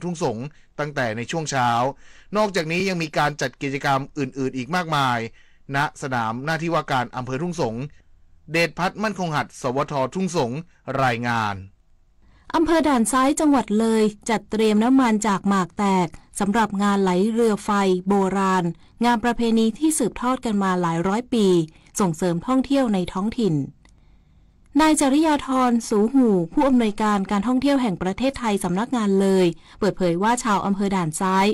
ทุ่งสงตั้งแต่ในช่วงเช้านอกจากนี้ยังมีการจัดกิจกรรมอื่นๆอีกมากมายณสนามหน้าที่ว่าการอำเภอทุ่งสงเดชพัฒน์มั่นคงหัดสวททุ่งสงรายงานอำเภอด่านซ้ายจังหวัดเลยจัดเตรียมน้ำมันจากหมากแตกสำหรับงานไหลเรือไฟโบราณงานประเพณีที่สืบทอดกันมาหลายร้อยปีส่งเสริมท่องเที่ยวในท้องถิ่นนายจริยาธรสูหูผู้อำนวยการการท่องเที่ยวแห่งประเทศไทยสำนักงานเลยเปิดเผยว่าชาวอำเภอด่านซ้าย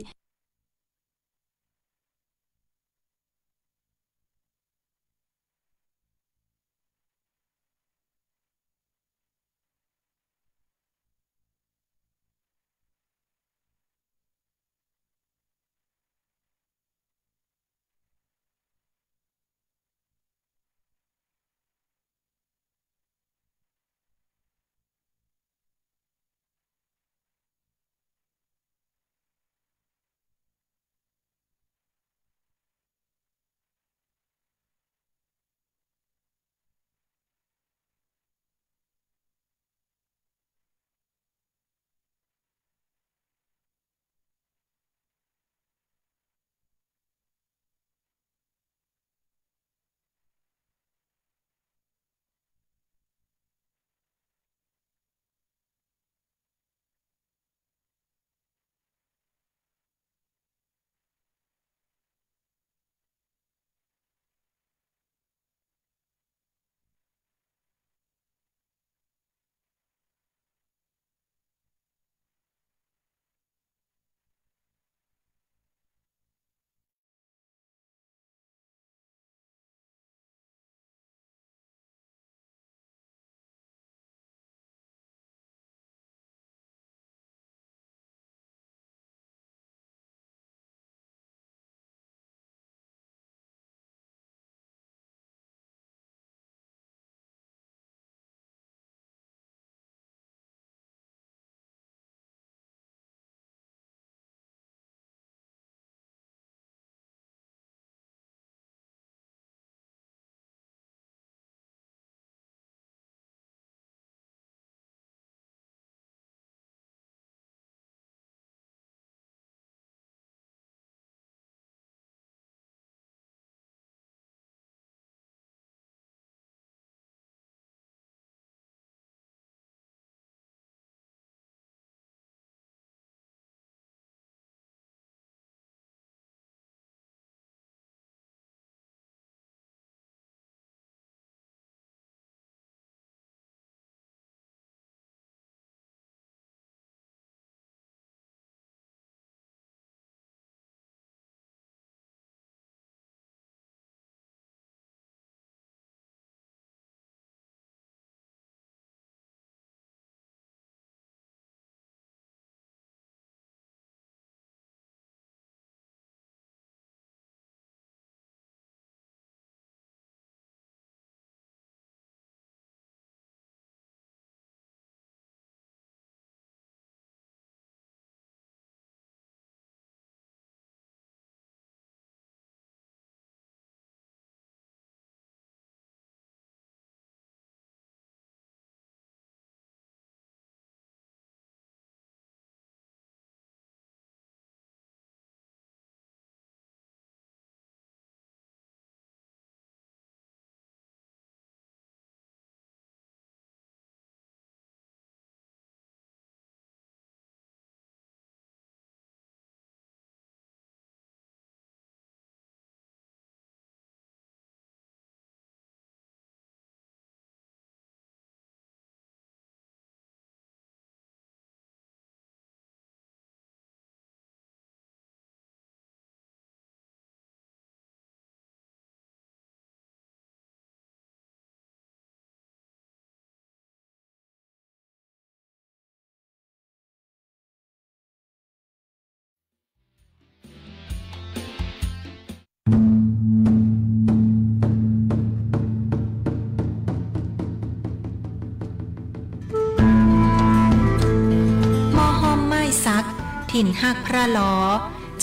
ถิ่นหักพระล้อ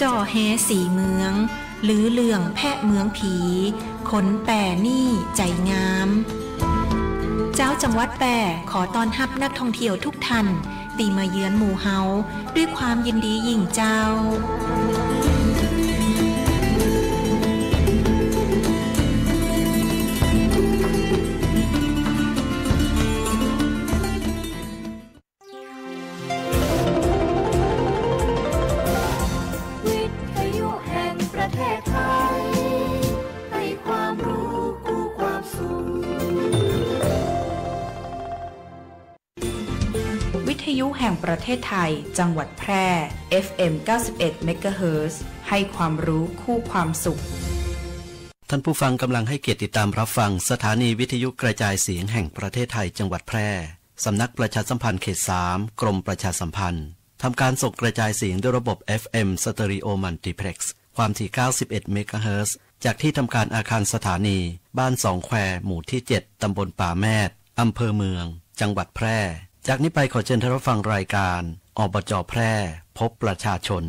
จ่อแฮสีเมืองหรือเรื่องแพะเมืองผีขนแป่นี่ใจงามเจ้าจังหวัดแป่ขอต้อนรับนักท่องเที่ยวทุกท่าน ตีมาเยือนหมู่เฮาด้วยความยินดียิ่งเจ้าวิทยุแห่งประเทศไทยจังหวัดแพร่ FM 91 MHz ให้ความรู้คู่ความสุขท่านผู้ฟังกำลังให้เกียรติติดตามรับฟังสถานีวิทยุกระจายเสียงแห่งประเทศไทยจังหวัดแพร่สำนักประชาสัมพันธ์เขต 3 กรมประชาสัมพันธ์ทำการส่งกระจายเสียงด้วยระบบ FM Stereo Multiplex ความถี่ 91 MHz จากที่ทำการอาคารสถานีบ้านสองแควหมู่ที่ 7 ตำบลป่าแมดอำเภอเมืองจังหวัดแพร่จากนี้ไปขอเชิญท่านรับฟังรายการอบจ.แพร่พบประชาชน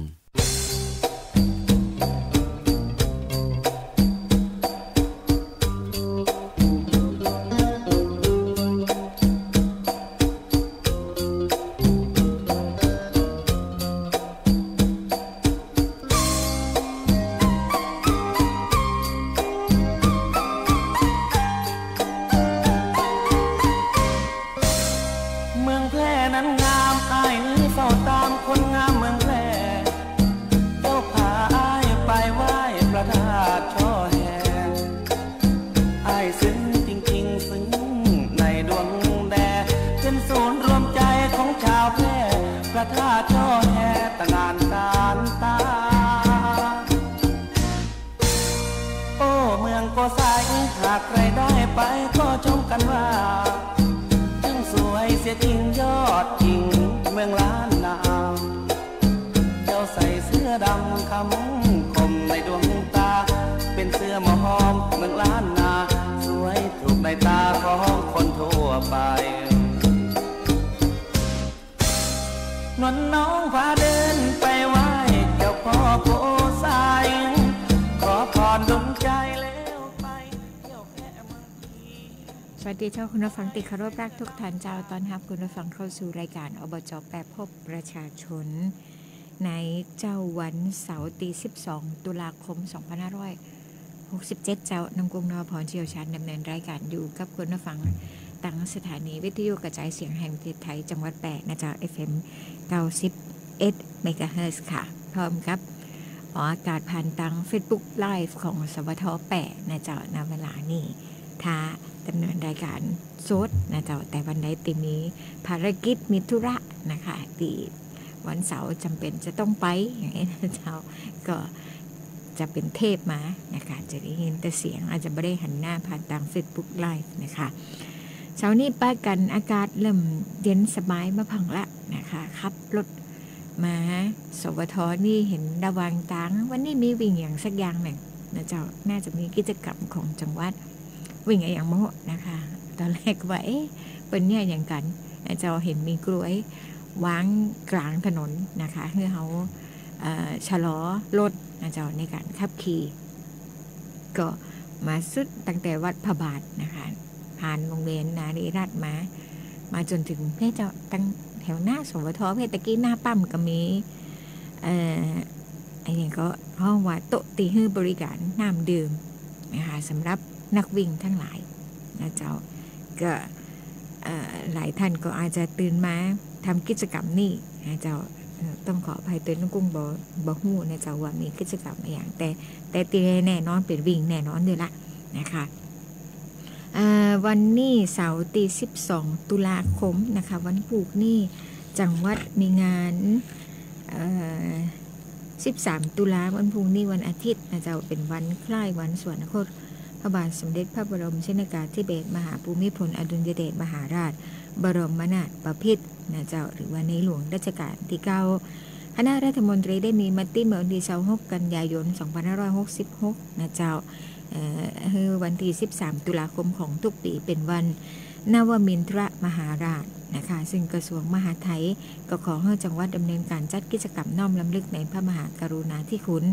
สวัสดีเจ้าคุณผู้ฟังติดเคารพรักทุกท่านเจ้าตอนรับคุณผู้ฟังเข้าสู่รายการอบจ.แปรพบประชาชนในเจ้าวันเสาร์ที่12 ตุลาคม 2567 เจ้านำกรุงนพรเชี่ยวชาญดำเนินรายการอยู่กับคุณผู้ฟังตั้งสถานีวิทยุกระจายเสียงแห่งประเทศไทยจังหวัดแปะนะเจ้า FM 91 MHz ค่ะพร้อมกับออกอากาศผ่านทาง Facebook Live ของสวทแปะนะเจ้าณเวลานี้ถ้าดำเนินรายการสดนะเจ้าแต่วันใดติมีภารกิจมีธุระนะคะที่วันเสาร์จำเป็นจะต้องไปอย่างนี้นะเจ้าก็จะเป็นเทปมานะคะจะได้ยินแต่เสียงอาจจะไม่ได้หันหน้าผ่านทาง Facebook Live นะคะเช้านี้ป้ากันอากาศเริ่มเย็นสบายมาพังละนะคะขับรถมาสวทนี่เห็นระวังตังวันนี้มีวิ่งอย่างสักอย่างหนึ่งนะเจ้าน่าจะมีกิจกรรมของจังหวัดวิ่งอย่างโมนะคะตอนแรกว่าเป็นเนี่ยอย่างกันเจ้าเห็นมีกล้วยวางกลางถนนนะคะเพื่อเขาชะลอรถนะเจ้าในการขับขี่ก็มาสุดตั้งแต่วัดพระบาทนะคะผ่านโรงเรียนนารีราชมาจนถึงเพื่อเจ้าตั้งแถวหน้าสวทเพื่อตะกี้หน้าปั๊มก็มีอันนี้ก็ห้องว่าโต๊ะตีฮื้อบริการน้ำดื่มนะคะสำหรับนักวิ่งทั้งหลายนะเจ้าก็หลายท่านก็อาจจะตื่นมาทำกิจกรรมนี่นะเจ้าต้องขออภัยตื่นน้องกุ้งบ่ฮู้นะเจ้าว่ามีกิจกรรมอะไรอย่างแต่ตีแน่นอนเป็นวิ่งแน่นอนเลยละนะคะวันนี้เสาร์ที่12 ตุลาคมนะคะวันพุธนี่จังหวัดมีงาน13 ตุลาวันพุธนี่วันอาทิตย์นะเจ้าเป็นวันคล้ายวันสวรรคตพระบาทสมเด็จพระบรมชนกาธิเบศรมหาภูมิพลอดุลยเดชมหาราชบรมนาถบพิตรนะเจ้าหรือว่าในหลวงรัชกาลที่ 9คณะรัฐมนตรีได้มีมติเมื่อวันที่26 กันยายน 2566นะเจ้าวันที่13 ตุลาคมของทุกปีเป็นวันนวมินทรมหาราชนะคะซึ่งกระทรวงมหาดไทยก็ขอให้จังหวัดดำเนินการจัดกิจกรรมน้อมรำลึกในพระมหากรุณาธิคุณ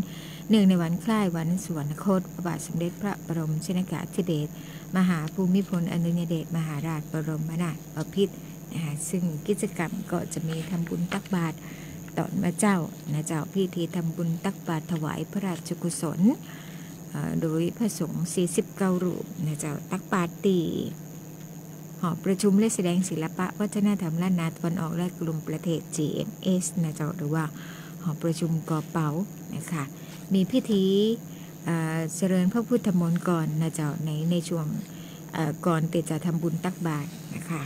เนื่องในวันคล้ายวันสวรรคตพระบาทสมเด็จพระบรมชนกาธิเบศรมหาภูมิพลอดุลยเดชมหาราชบรมนาถบพิตร ซึ่งกิจกรรมก็จะมีทำบุญตักบาตรตอนมาเจ้านะเจ้าพิธีทำบุญตักบาตรถวายพระราชกุศลโดยพระสงฆ์49รูปนะเจ้าตักบาตรตีหอประชุมและแสดงศิลปะวัฒนธรรมล้านนาตะวันออกและกลุ่มประเทศ GMS นะเจ้าหรือว่าหอประชุมกอเป๋านะคะมีพิธีเจริญพระพุทธมนต์ก่อนนะเจ้าในช่วงก่อนที่จะทำบุญตักบาตรนะคะ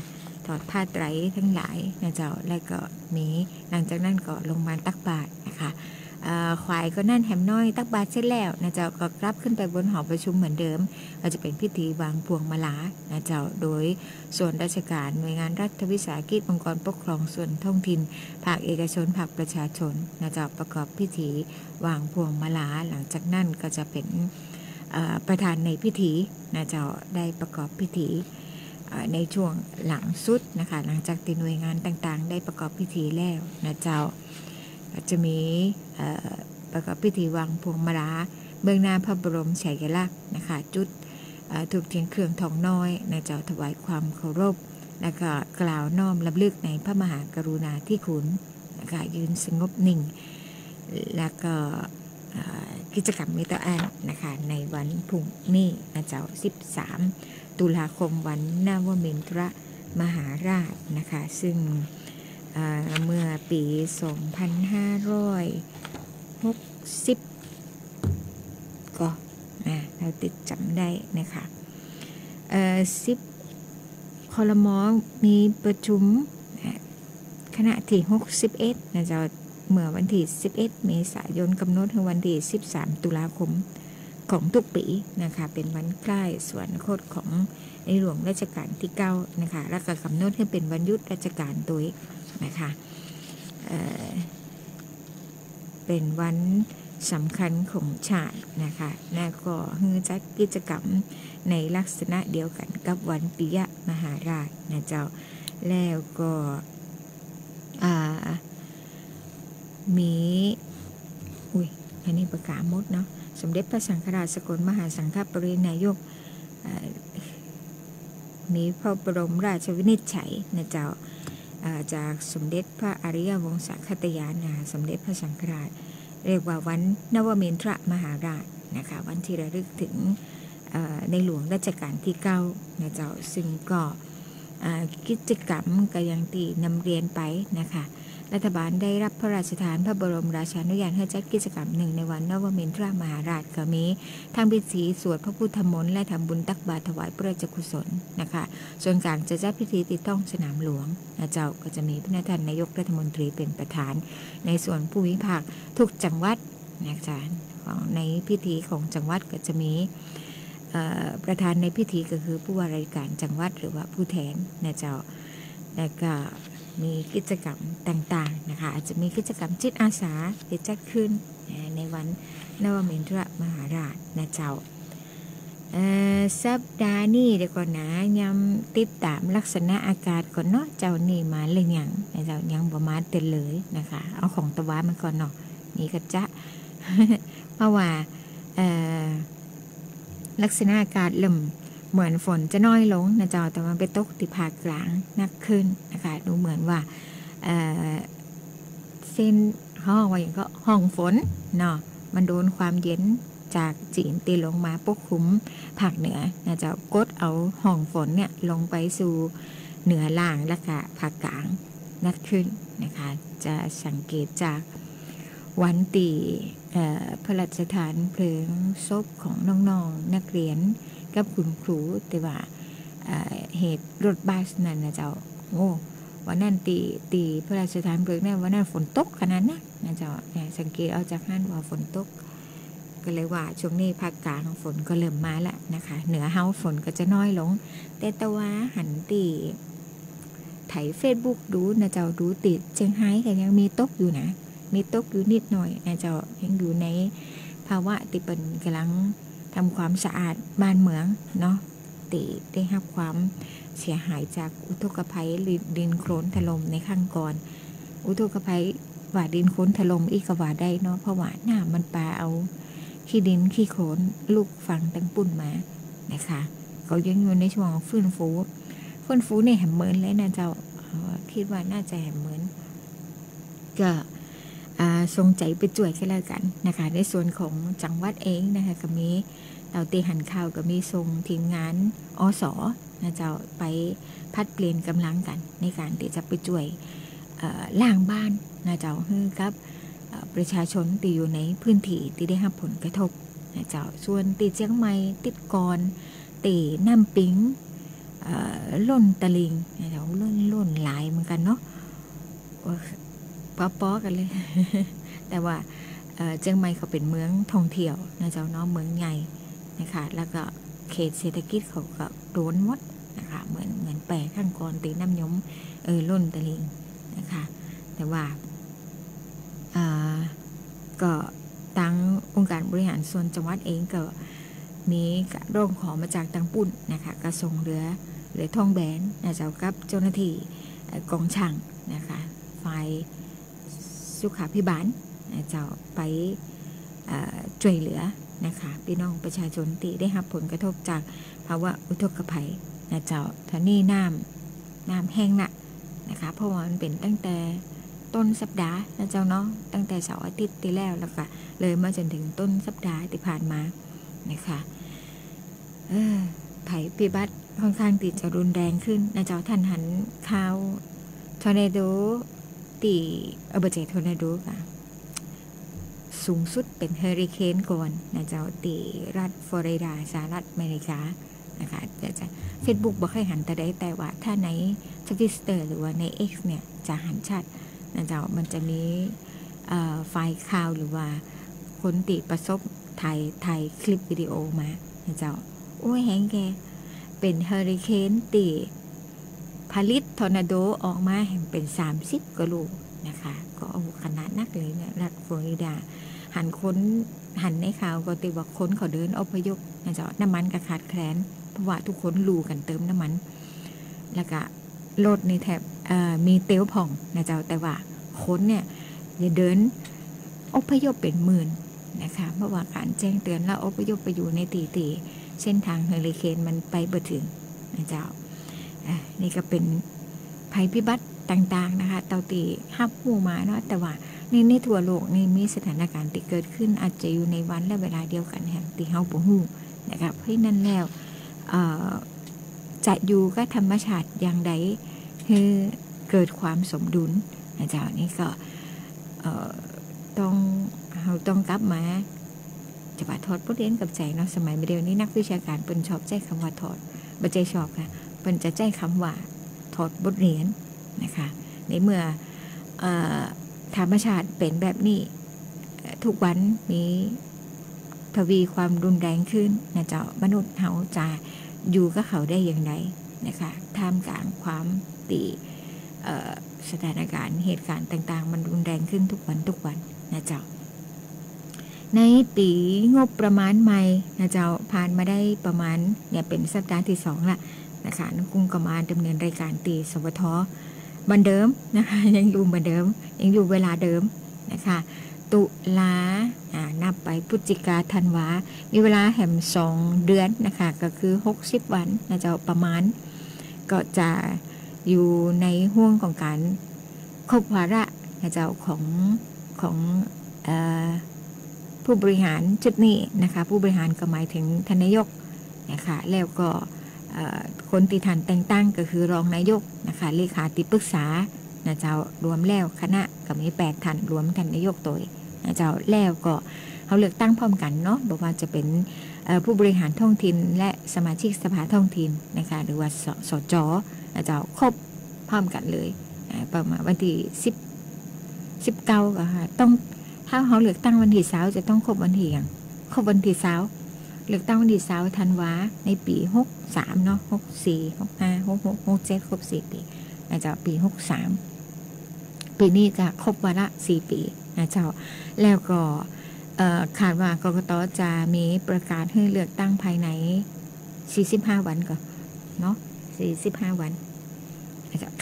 ถอดผ้าไตรทั้งหลายนะเจ้าและก็มีหลังจากนั้นก็ลงมาตักบาตรนะคะควายก็นั่นแหมน้อยตักบาตรเสร็จแล้วนะเจ้าก็กลับขึ้นไปบนหอประชุมเหมือนเดิมก็จะเป็นพิธีวางพวงมาลานะเจ้าโดยส่วนราชการหน่วยงานรัฐวิสาหกิจองค์กรปกครองส่วนท้องถิ่นภาคเอกชนภาคประชาชนนะเจ้าประกอบพิธีวางพวงมาลาหลังจากนั้นก็จะเป็นประธานในพิธีนะเจ้าได้ประกอบพิธีในช่วงหลังสุดนะคะหลังจากที่หน่วยงานต่างๆได้ประกอบพิธีแล้วนะเจ้าจะมีประกอบพิธีวางพวงมาลาเบื้องหน้าพระบรมฉายาลักษณ์นะคะจุดถูกเทียนเครื่องทองน้อยนะเจ้าถวายความเคารพและก็กล่าวน้อมรำลึกในพระมหากรุณาธิคุณนะคะยืนสงบนิ่งแล้วก็กิจกรรมมิตรอันนะคะในวันพรุ่งนี้นะเจ้า13ตุลาคมวันนวมินทรมหาราชนะคะซึ่งเมื่อปี2560ก็เราติดจำได้นะคะ10ครม.มีประชุมคณะที่61นะเจ้าเมื่อวันที่11เมษายนกำหนดถึงวันที่13ตุลาคมของทุกปีนะคะเป็นวันใกล้สวรรคตของในหลวงรัชกาลที่9นะคะแล้วก็กำหนดให้เป็นวันหยุดราชการโดยนะคะเป็นวันสำคัญของชาตินะคะแล้วก็จัดกิจกรรมในลักษณะเดียวกันกับวันปิยมหาราชนะเจ้าแล้วก็มีอันนี้ประกาศหมดเนาะสมเด็จพระสังฆราชสกลมหาสังฆปรินายกมีพระบรมราชวินิจฉัยนะเจ้าจากสมเด็จพระอริยวงศคตยานาสมเด็จพระสังฆราชเรียกว่าวันนวมินทรมหาราชนะคะวันที่ระลึกถึงในหลวงรัชกาลที่9นะเจ้าซึ่งก็กิจกรรมก็ยังตีนำเรียนไปนะคะรัฐบาลได้รับพระราชทานพระบรมราชานุญาตให้จัดกิจกรรมหนึ่งในวันนวมินทรมหาราชก็มีทั้งพิธีสวดพระพุทธมนต์และทำบุญตักบาตรถวายพระราชกุศลนะคะส่วนกลางจะจัดพิธีติดต้องสนามหลวงนะเจ้าก็จะมีพระท่านนายกรัฐมนตรีเป็นประธานในส่วนภูมิภาคทุกจังหวัดนะจ๊ะในพิธีของจังหวัดก็จะมีประธานในพิธีก็คือผู้ว่าราชการจังหวัดหรือว่าผู้แทนนะเจ้าแล้วก็มีกิจกรรมต่างๆนะคะอาจจะมีกิจกรรมจิตอาสาที่จัดขึ้นในวันนวมินทรมหาราชนะเจ้าสัปดาห์นี้เดี๋ยวก่อนนะยังติดตามลักษณะอากาศก่อนเนาะเจ้านี่มาเลยยังเจ้ายังประมาณเต็มเลยนะคะเอาของตะวันมันก่อนเนาะนี่ก็จะเพราะว่าลักษณะอากาศเริ่มเหมือนฝนจะน้อยลงนะเจ้าแต่มันไปตกที่ภาคกลางนักขึ้นนะคะดูเหมือนว่าเส้นห้องว่าอย่างก็ห้องฝนเนาะมันโดนความเย็นจากจีนตีลงมาปกคลุมภาคเหนือนะเจ้ากดเอาห้องฝนเนี่ยลงไปสู่เหนือล่างและก็ภาคกลางนักขึ้นนะคะจะสังเกตจากวันตีพระราชทานเพลิงศพของน้องๆนักเรียนกับคุณครูแต่ว่าเหตุรถบัสนั่นนะเจ้าวันนั้นตีพระราชทานเพลิงเนี่ยวันนั้นฝนตกขนาดนั้นนะเจ้าสังเกตเอาจากนั้นว่าฝนตกก็เลยว่าช่วงนี้ภาคกลางฝนก็เริ่มมาแล้วนะคะเหนือเฮาฝนก็จะน้อยลงแต่ตะวันหันตีไถเฟซบุ๊กดูนะเจ้าดูติดเชียงไฮ้ก็ยังมีตกอยู่นะมีตกอยู่นิดหน่อยนะเจ้ายังอยู่ในภาวะที่เป็นกำลังทำความสะอาดบ้านเมืองเนาะติได้รับความเสียหายจากอุทกภัยดินโคลนถล่มในข้างก่อนอุทกภัยว่าดินโคลนถล่มอีกก็ว่าได้เนาะเพราะว่าน้ำมันปาเอาขี้ดินขี้โคลนลูกฝั่งตั้งปุ่นมานะคะก็ยังอยู่ในช่วงฟื้นฟูในแหมเมินเลยนะเจ้า คิดว่าน่าจะเหมือนก็ทรงใจไปจ่วยกันแล้วกันนะคะในส่วนของจังหวัดเองนะคะก็มีเราตีหันข่าวก็มีทรงทีมงานอสนะเจ้าไปพัดเปลี่ยนกำลังกันในการที่จะไปจ่วยล้างบ้านนะเจ้าให้กับประชาชนที่อยู่ในพื้นที่ที่ได้รับผลกระทบนะเจ้าส่วนตีเชียงใหม่ติดกรตีน้ำปิงล้นตะลิงนะเจ้าล้นหลายเหมือนกันเนาะป๊อกันเลย แต่ว่าเชียงใหม่เขาเป็นเมืองท่องเที่ยวนะเจ้าเนาะเมืองใหญ่นะคะแล้วก็เขตเศรษฐกิจเขาก็โดนหมดนะคะเหมือนแปรข้างกรตีน้ำยมล้นตะลิงนะคะแต่ว่าก็ตั้งองค์การบริหารส่วนจังหวัดเองก็มีร้องขอมาจากทางปุ่นนะคะก็ส่งเรือท่องแบนนะเจ้ากับเจ้าหน้าที่กองช่างนะคะฝ่ายสุขาภิบาลนะเจ้าไปช่วยเหลือนะคะพี่น้องประชาชนที่ได้รับผลกระทบจากภาวะอุทกภัยนะเจ้าท่านี่น้ำแห้งหนักนะคะเพราะว่ามันเป็นตั้งแต่ต้นสัปดาห์นะเจ้าเนาะตั้งแต่เสาร์อาทิตย์ที่แล้วก็เลยมาจนถึงต้นสัปดาห์ที่ผ่านมานะคะภัยพิบัติค่อนข้างที่จะรุนแรงขึ้นนะเจ้าท่านหันข่าวทอร์นาโดตีอบเจทอร์นาโดค่ะสูงสุดเป็นเฮอริเคนก่อนนะเจ้าตีรัฐฟลอริดาสหรัฐอเมริกานะคะจะ Facebook บ่ค่อยหันแต่ว่าถ้าใน Twitter หรือว่าใน X เนี่ยจะหันชัดนะเจ้ามันจะมีไฟล์ข่าวหรือว่าคนติประสบถ่ายคลิปวิดีโอมานะเจ้าโอ้ยแฮงแกเป็นเฮอริเคนตีผลิตทอร์นาโดออกมาแห่งเป็น30กว่าลูกนะคะก็เอาขนาดนักเลยเนี่ยรัฐฟลอริดาหันในข่าวก็ติว่าคนเขาเดินอพยพนะเจ้าน้ำมันก็ขาดแคลนเพราะว่าทุกคนลู่กันเติมน้ำมันแล้วก็รถในแถบมีเตี้ยวผ่องนะเจ้าแต่ว่าคนเนี่ยอย่าเดินอพยพเป็นหมื่นนะคะเพราะว่าการแจ้งเตือนแล้วอพยพไปอยู่ในตีเส้นทางเฮอริเคนมันไปบ่ถึงนะเจ้านี่ก็เป็นภัยพิบัติต่างๆนะคะเตาตีฮับหูมาเนาะแต่ว่าในทั่วโลกนี่มีสถานการณ์ที่เกิดขึ้นอาจจะอยู่ในวันและเวลาเดียวกันแห่งที่เฮาบ่ฮู้นะครับเพราะนั้นแล้วจะอยู่กับธรรมชาติอย่างใดคือเกิดความสมดุลนะเจ้านี่ก็ต้องกลับมาจะว่าถอดบทเรียนกับใจเนาะสมัยเดียวนี้นักวิชาการเปิ้นชอบใช้คำว่าถอดบ่ใจชอบค่ะเปิ้นจะใช้คำว่าถอดบทเรียนนะคะในเมื่อธรรมชาติเป็นแบบนี้ทุกวันนี้ทวีความรุนแรงขึ้นนะเจ้ามนุษย์เฮาจะอยู่กับเขาได้อย่างไรนะคะท่ามกลางความสถานการณ์เหตุการณ์ต่างๆมันรุนแรงขึ้นทุกวันนะเจ้าในปีงบประมาณใหม่นะเจ้าผ่านมาได้ประมาณเนี่ยเป็นสัปดาห์ที่2ละนะคะนักกุ้งก็มาดำเนินรายการตีสวทเหมือนเดิมนะคะยังอยู่เหมือนเดิมยังอยู่เวลาเดิมนะคะตุลานับไปพฤศจิกาธันวามีเวลาแหม2เดือนนะคะก็คือ60วันนะเจ้าประมาณก็จะอยู่ในห่วงของการครบวาระนะเจ้าของผู้บริหารชุดนี้นะคะผู้บริหารก็หมายถึงทานนายกนะคะแล้วก็คนที่ท่านแต่งตั้งก็คือรองนายกนะคะเลขาธิปรึกษานะเจ้ารวมแล้วคณะก็มี8ท่านรวมท่านนายกตัวนะเจ้าแล้วก็เขาเลือกตั้งพร้อมกันเนาะบอกว่าจะเป็นผู้บริหารท้องถิ่นและสมาชิกสภาท้องถิ่นนะคะหรือว่าสจนะเจ้าครบพร้อมกันเลยประมาณวันที่19ก็ค่ะต้องถ้าเขาเลือกตั้งวันที่20จะต้องครบวันที่อย่างครบวันที่20เลือกตั้งวันที่20ธันวาในปี63เนาะ64 65 66 67ครบ4ปีนะเจ้าปี63ปีนี้จะครบวาระ4ปีนะเจ้าแล้วก็คาดว่ากกต.จะมีประกาศให้เลือกตั้งภายใน45วันก่อนเนาะ45วัน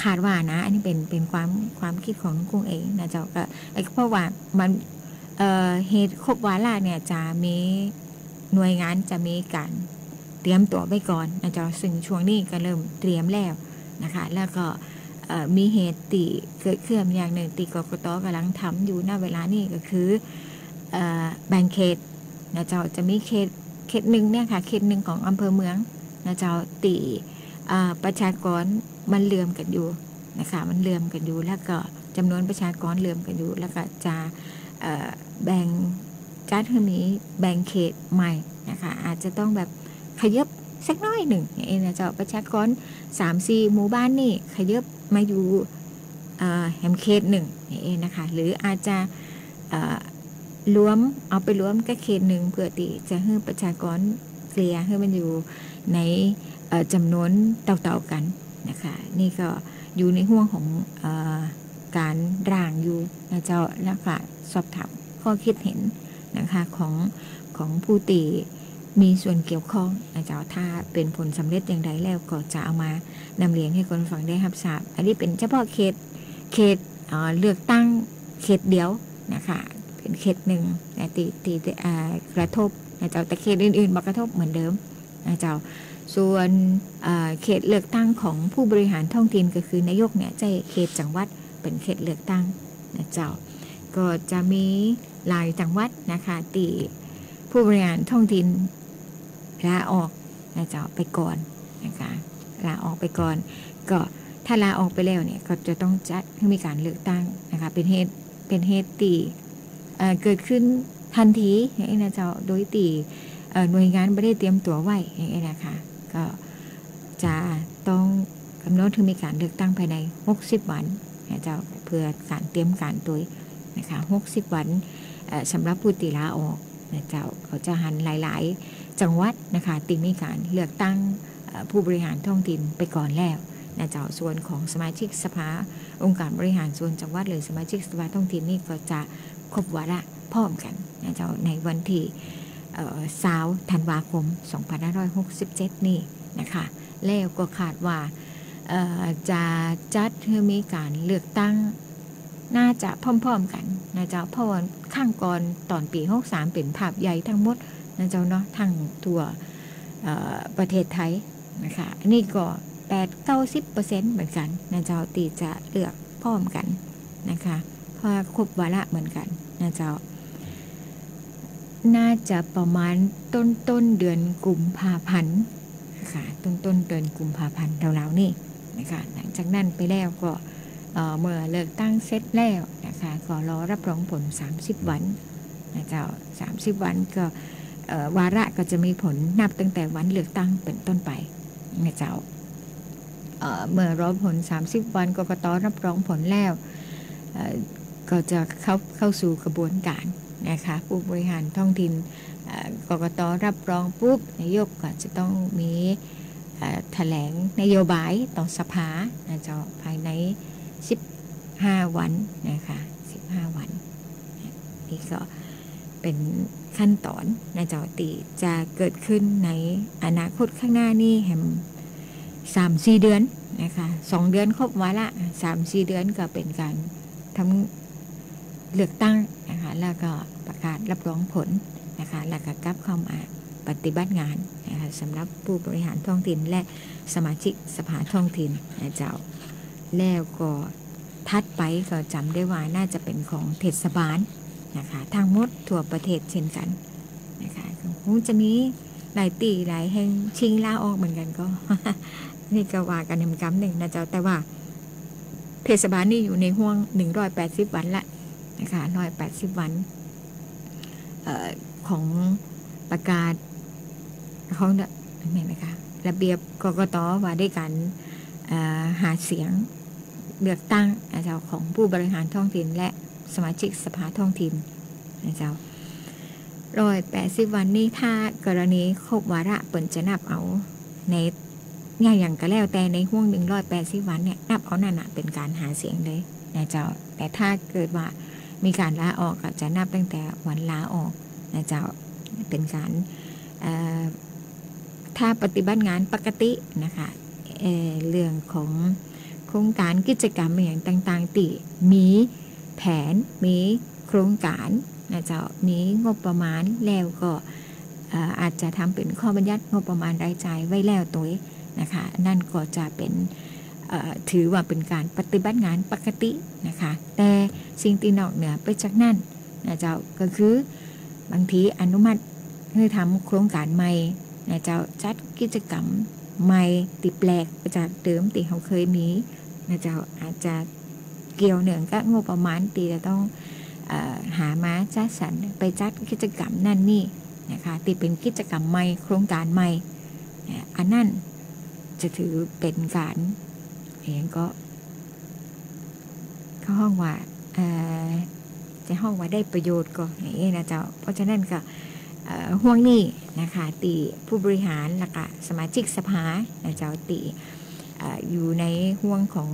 คาดว่านะอันนี้เป็นความคิดของกุ้งเองนะเจ้าก็เพราะว่ามันเหตุครบวาระเนี่ยจะมีหน่วยงานจะมีการเตรียมตัวไว้ก่อนนะเจ้าซึ่งช่วงนี้ก็เริ่มเตรียมแล้วนะคะแล้วก็ มีเหตุตีเกิดขึ้นอย่างหนึ่งตีกกต.กำลังทำอยู่ณเวลานี้ก็คือแบ่งเขตนะเจ้าจะมีเขตหนึ่งเนี่ยค่ะเขตหนึ่งของอำเภอเมืองนะเจ้าตีประชากรมันเลื่อมกันอยู่นะคะมันเลื่อมกันอยู่แล้วก็จำนวนประชากรเลื่อมกันอยู่แล้วก็จะแบ่งจัดให้มีแบ่งเขตใหม่นะคะอาจจะต้องแบบขยับสักน้อยหนึ่งอย่างนี้นะเจ้าประชากร 3-4 หมู่บ้านนี่ขยับมาอยู่แห่งเขตหนึ่งอย่างนี้นะคะหรืออาจจะรวมเอาไปรวมกับเขตหนึ่งเพื่อที่จะให้ประชากรเกลี่ยให้มันอยู่ในจำนวนเต่าๆกันนะคะนี่ก็อยู่ในห่วงของการร่างอยู่นะเจ้าแล้วก็สอบถามข้อคิดเห็นนะคะของผู้ตีมีส่วนเกี่ยวข้องนะเจ้าถ้าเป็นผลสำเร็จอย่างไรแล้วก็จะเอามานำเรียนให้คนฟังได้รับทราบอันนี้เป็นเฉพาะเขตเลือกตั้งเขตเดียวนะคะเป็นเขตหนึ่งนะตีกระทบนะเจ้าแต่เขตอื่นๆบ่กระทบเหมือนเดิมนะเจ้าส่วนเขตเลือกตั้งของผู้บริหารท้องถิ่นก็คือนายกเนี่ยจะเขตจังหวัดเป็นเขตเลือกตั้งนะเจ้าก็จะมีหลายจังหวัดนะคะที่ผู้บริหารท้องถิ่นลาออกนะเจ้าไปก่อนนะคะลาออกไปก่อนก็ถ้าลาออกไปแล้วเนี่ยก็จะต้องจัดให้มีการเลือกตั้งนะคะเป็นเหตุที่เกิดขึ้นทันทีอย่างนี้นะเจ้าโดยที่หน่วยงานไม่ได้เตรียมตัวไว้อย่างนี้นะคะก็จะต้องกำหนดให้มีการเลือกตั้งภายใน60 วันนะเจ้าเพื่อการเตรียมการตัวนะคะ60 วันสำหรับผู้ที่ลาออกนะเจ้าเขาจะหันหลายๆจังหวัดนะคะที่มีการเลือกตั้งผู้บริหารท้องถิ่นไปก่อนแล้วนะเจ้าส่วนของสมาชิกสภาองค์การบริหารส่วนจังหวัดหรือสมาชิกสภาท้องถิ่นนี่ก็จะครบวาระพร้อมกันนะเจ้าในวันที่20 ธันวาคม 2567 นี่นะคะแล้วก็คาดว่าจะจัดให้มีการเลือกตั้งน่าจะพร้อมๆกันนะเจ้าเพราะว่าข้างก่อนตอนปี63เป็นภาพใหญ่ทั้งหมดนะเจ้าเนาะทั้งทั่วประเทศไทยนะคะนี่ก็ 8-90% เหมือนกันนะเจ้าตีจะเลือกพร้อมกันนะคะเพราะครบวาระเหมือนกันนะเจ้าน่าจะประมาณต้นเดือนกุมภาพันธ์ค่ะต้นเดือนกุมภาพันธ์เราๆนี่นะคะหลังจากนั้นไปแล้วก็เมื่อเลือกตั้งเสร็จแล้วนะคะก็รอรับรองผล30 วันนะเจ้า30 วันก็วาระก็จะมีผลนับตั้งแต่วันเลือกตั้งเป็นต้นไปนะเจ้าเมื่อรอผล30 วันกกต.รับรองผลแล้วก็จะเข้าสู่กระบวนการนะคะผู้บริหารท้องถิ่นกกต.รับรองปุ๊บนายกก็จะต้องมีแถลงนโยบายต่อสภานะเจ้าภายใน15 วันนะคะ15 วันนี่ก็เป็นขั้นตอนนะเจ้าตีจะเกิดขึ้นในอนาคตข้างหน้านี่แหม3-4 เดือนนะคะ2 เดือนครบวาระ 3-4 เดือนก็เป็นการทำเลือกตั้งนะคะแล้วก็ประกาศรับรองผลนะคะแล้วก็กลับเข้ามาปฏิบัติงานนะคะสำหรับผู้บริหารท้องถิ่นและสมาชิกสภาท้องถิ่นนะเจ้าแล้วก็ถัดไปก็จำได้ว่าน่าจะเป็นของเทศบาลนะคะทั้งหมดทั่วประเทศเช่นกันนะคะคงจะมีหลายตีหลายแห่งชิงลาออกเหมือนกันก็ นี่ก็ว่ากันกำหนึ่งนะเจ้าแต่ว่าเทศบาลนี่อยู่ในห่วง180 วันละนะคะ180 วันของประกาศของนี่นะคะระเบียบกกต.ว่าได้การหาเสียงเลือกตั้งนะเจ้าของผู้บริหารท้องถิ่นและสมาชิกสภาท้องถิ่นนะเจ้า180 วันนี้ถ้ากรณีครบวาระเปิ่นจะนับเอาในอย่างก็แล้วแต่ในห่วง180 วันเนี่ยนับเอานั่นเป็นการหาเสียงเลยนะเจ้าแต่ถ้าเกิดว่ามีการลาออกก็จะนับตั้งแต่วันลาออกนะเจ้าเป็นการถ้าปฏิบัติงานปกตินะคะเรื่องของโครงการกิจกรรมอย่างต่างๆที่มีแผนมีโครงการนะเจ้ามีงบประมาณแล้วก็อาจจะทำเป็นข้อบัญญัติงบประมาณรายจ่ายไว้แล้วตัวนะคะนั่นก็จะเป็น ถือว่าเป็นการปฏิบัติงานปกตินะคะแต่สิ่งที่นอกเหนือไปจากนั้นนะเจ้าก็คือบางทีอนุมัติให้ทำโครงการใหม่นะเจ้าจัดกิจกรรมใหม่ติแปลกจากเดิมที่เขาเคยมีนะเจ้าอาจจะเกี่ยวเนื่องกับงบประมาณที่จะต้องหามาจัดสรรไปจัดกิจกรรมนั่นนี่นะคะที่เป็นกิจกรรมใหม่โครงการใหม่อันนั้นจะถือเป็นการอย่างก็เขาห้องว่าจะห้องว่าได้ประโยชน์ก็อย่างนี้นะเจ้าเพราะฉะนั้นก็ห่วงนี้นะคะตีผู้บริหารและก็สมาชิกสภานะเจ้าตีอยู่ในห่วงของ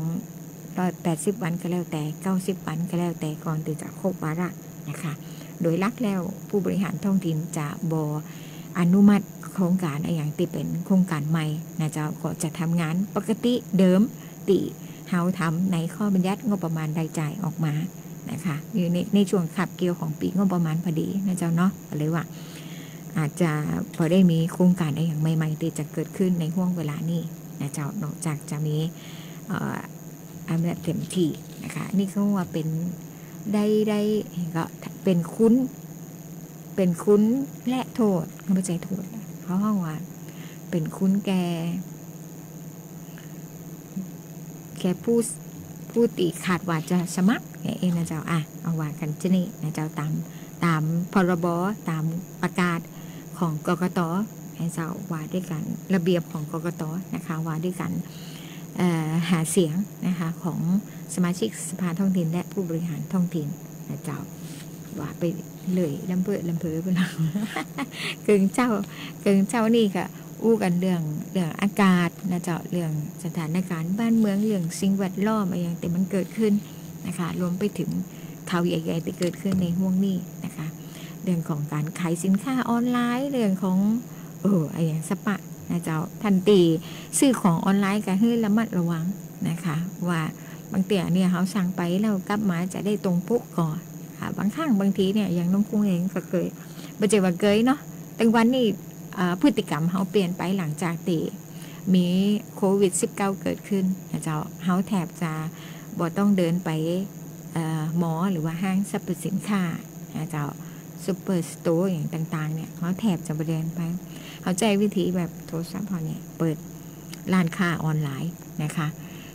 180 วันก็แล้วแต่90 วันก็แล้วแต่ก่อนที่จะครบวาระนะคะโดยลักแล้วผู้บริหารท้องถิ่นจะอนุมัติโครงการอย่างที่เป็นโครงการใหม่นะเจ้าก็จะทำงานปกติเดิมตีเฮาทำในข้อบัญญัติงบประมาณรายจ่ายออกมานะคะอยู่ในช่วงขับเกี่ยวของปีงบประมาณพอดีนะเจ้าเนาะเลยว่าอาจจะพอได้มีโครงการอะไรอย่างใหม่ๆที่จะเกิดขึ้นในห่วงเวลานี้นะเจ้านอกจากจะมีอำนาจเต็มที่นะคะนี่เขาว่าเป็นได้ก็เป็นคุ้นและโทษไม่ใช่โทษเขาห้องว่าเป็นคุ้นแกผู้ตีขาดว่าจะสมัครเองนะเจ้าเอาว่ากันที่นี่นะเจ้าตามพรบตามประกาศของกกต.ให้เจ้าว่าด้วยกันระเบียบของกกต.นะคะว่าด้วยกันหาเสียงนะคะของสมาชิกสภาท้องถิ่นและผู้บริหารท้องถิ่นนะเจ้าว่าไปเลยลำเพอไปแล้วเกิงเจ้านี่ก็อู้กันเรื่องอากาศนะเจ้าเรื่องสถานการณ์บ้านเมืองเรื่องสิ่งแวดล้อมอะไรอย่างแต่มันเกิดขึ้นนะคะรวมไปถึงข่าวใหญ่ๆที่เกิดขึ้นในห่วงนี้นะคะเรื่องของการขายสินค้าออนไลน์เรื่องของอะไรอย่างสปะนะเจ้าทันตีซื้อของออนไลน์ก็ให้ระมัดระวังนะคะว่าบางเตี่ยเนี่ยเขาสั่งไปแล้วกลับมาจะได้ตรงปุ๊บก่อนบางครั้งบางทีเนี่ยอย่างน้องกุ้งเองก็เคยบัจเจว่าเกยเนาะแต่วันนี้พฤติกรรมเขาเปลี่ยนไปหลังจากที่มีโควิด -19 เกิดขึ้นนะเจ้าเขาแทบจะบ่ต้องเดินไปหมอหรือว่าห้างสรรพสินค้านะเจ้าซูเปอร์สโตร์อย่างต่างๆเนี่ยเขาแทบจะเดินไปเขาใจวิธีแบบโทรศัพท์พอเนี่ยเปิดร้านค้าออนไลน์นะคะ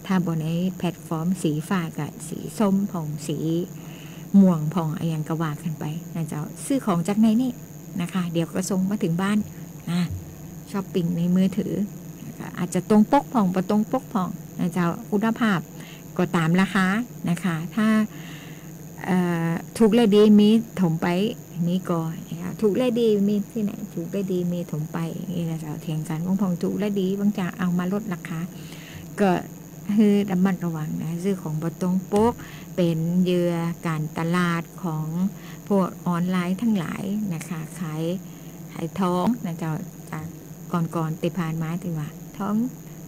ถ้าบนในแพลตฟอร์มสีฟ้ากับสีส้มผ่องสีม่วงผ่องอะไรอย่างกระว่ากันไปนะเจ้าซื้อของจากในนี่นะคะเดี๋ยวก็ส่งมาถึงบ้านช้อปปิ้งในมือถืออาจจะตรงปกผ่องประตรงปกผ่องนะเจ้าคุณภาพก็ตามราคานะคะถ้าถูกและดีมีถมไปมีก่อนถูกและดีมีที่ไหนถูกและดีมีถมไปนี่นะเจ้าเถียงกันบางผ่องถูกและดีบางจากเอามาลดราคาก็คือระมัดระวังนะซื้อของประตรงปกเป็นเหยื่อการตลาดของพวกออนไลน์ทั้งหลายนะคะขายท้องนะเจ้าจากก่อนติผ่านมาติว่าท้อง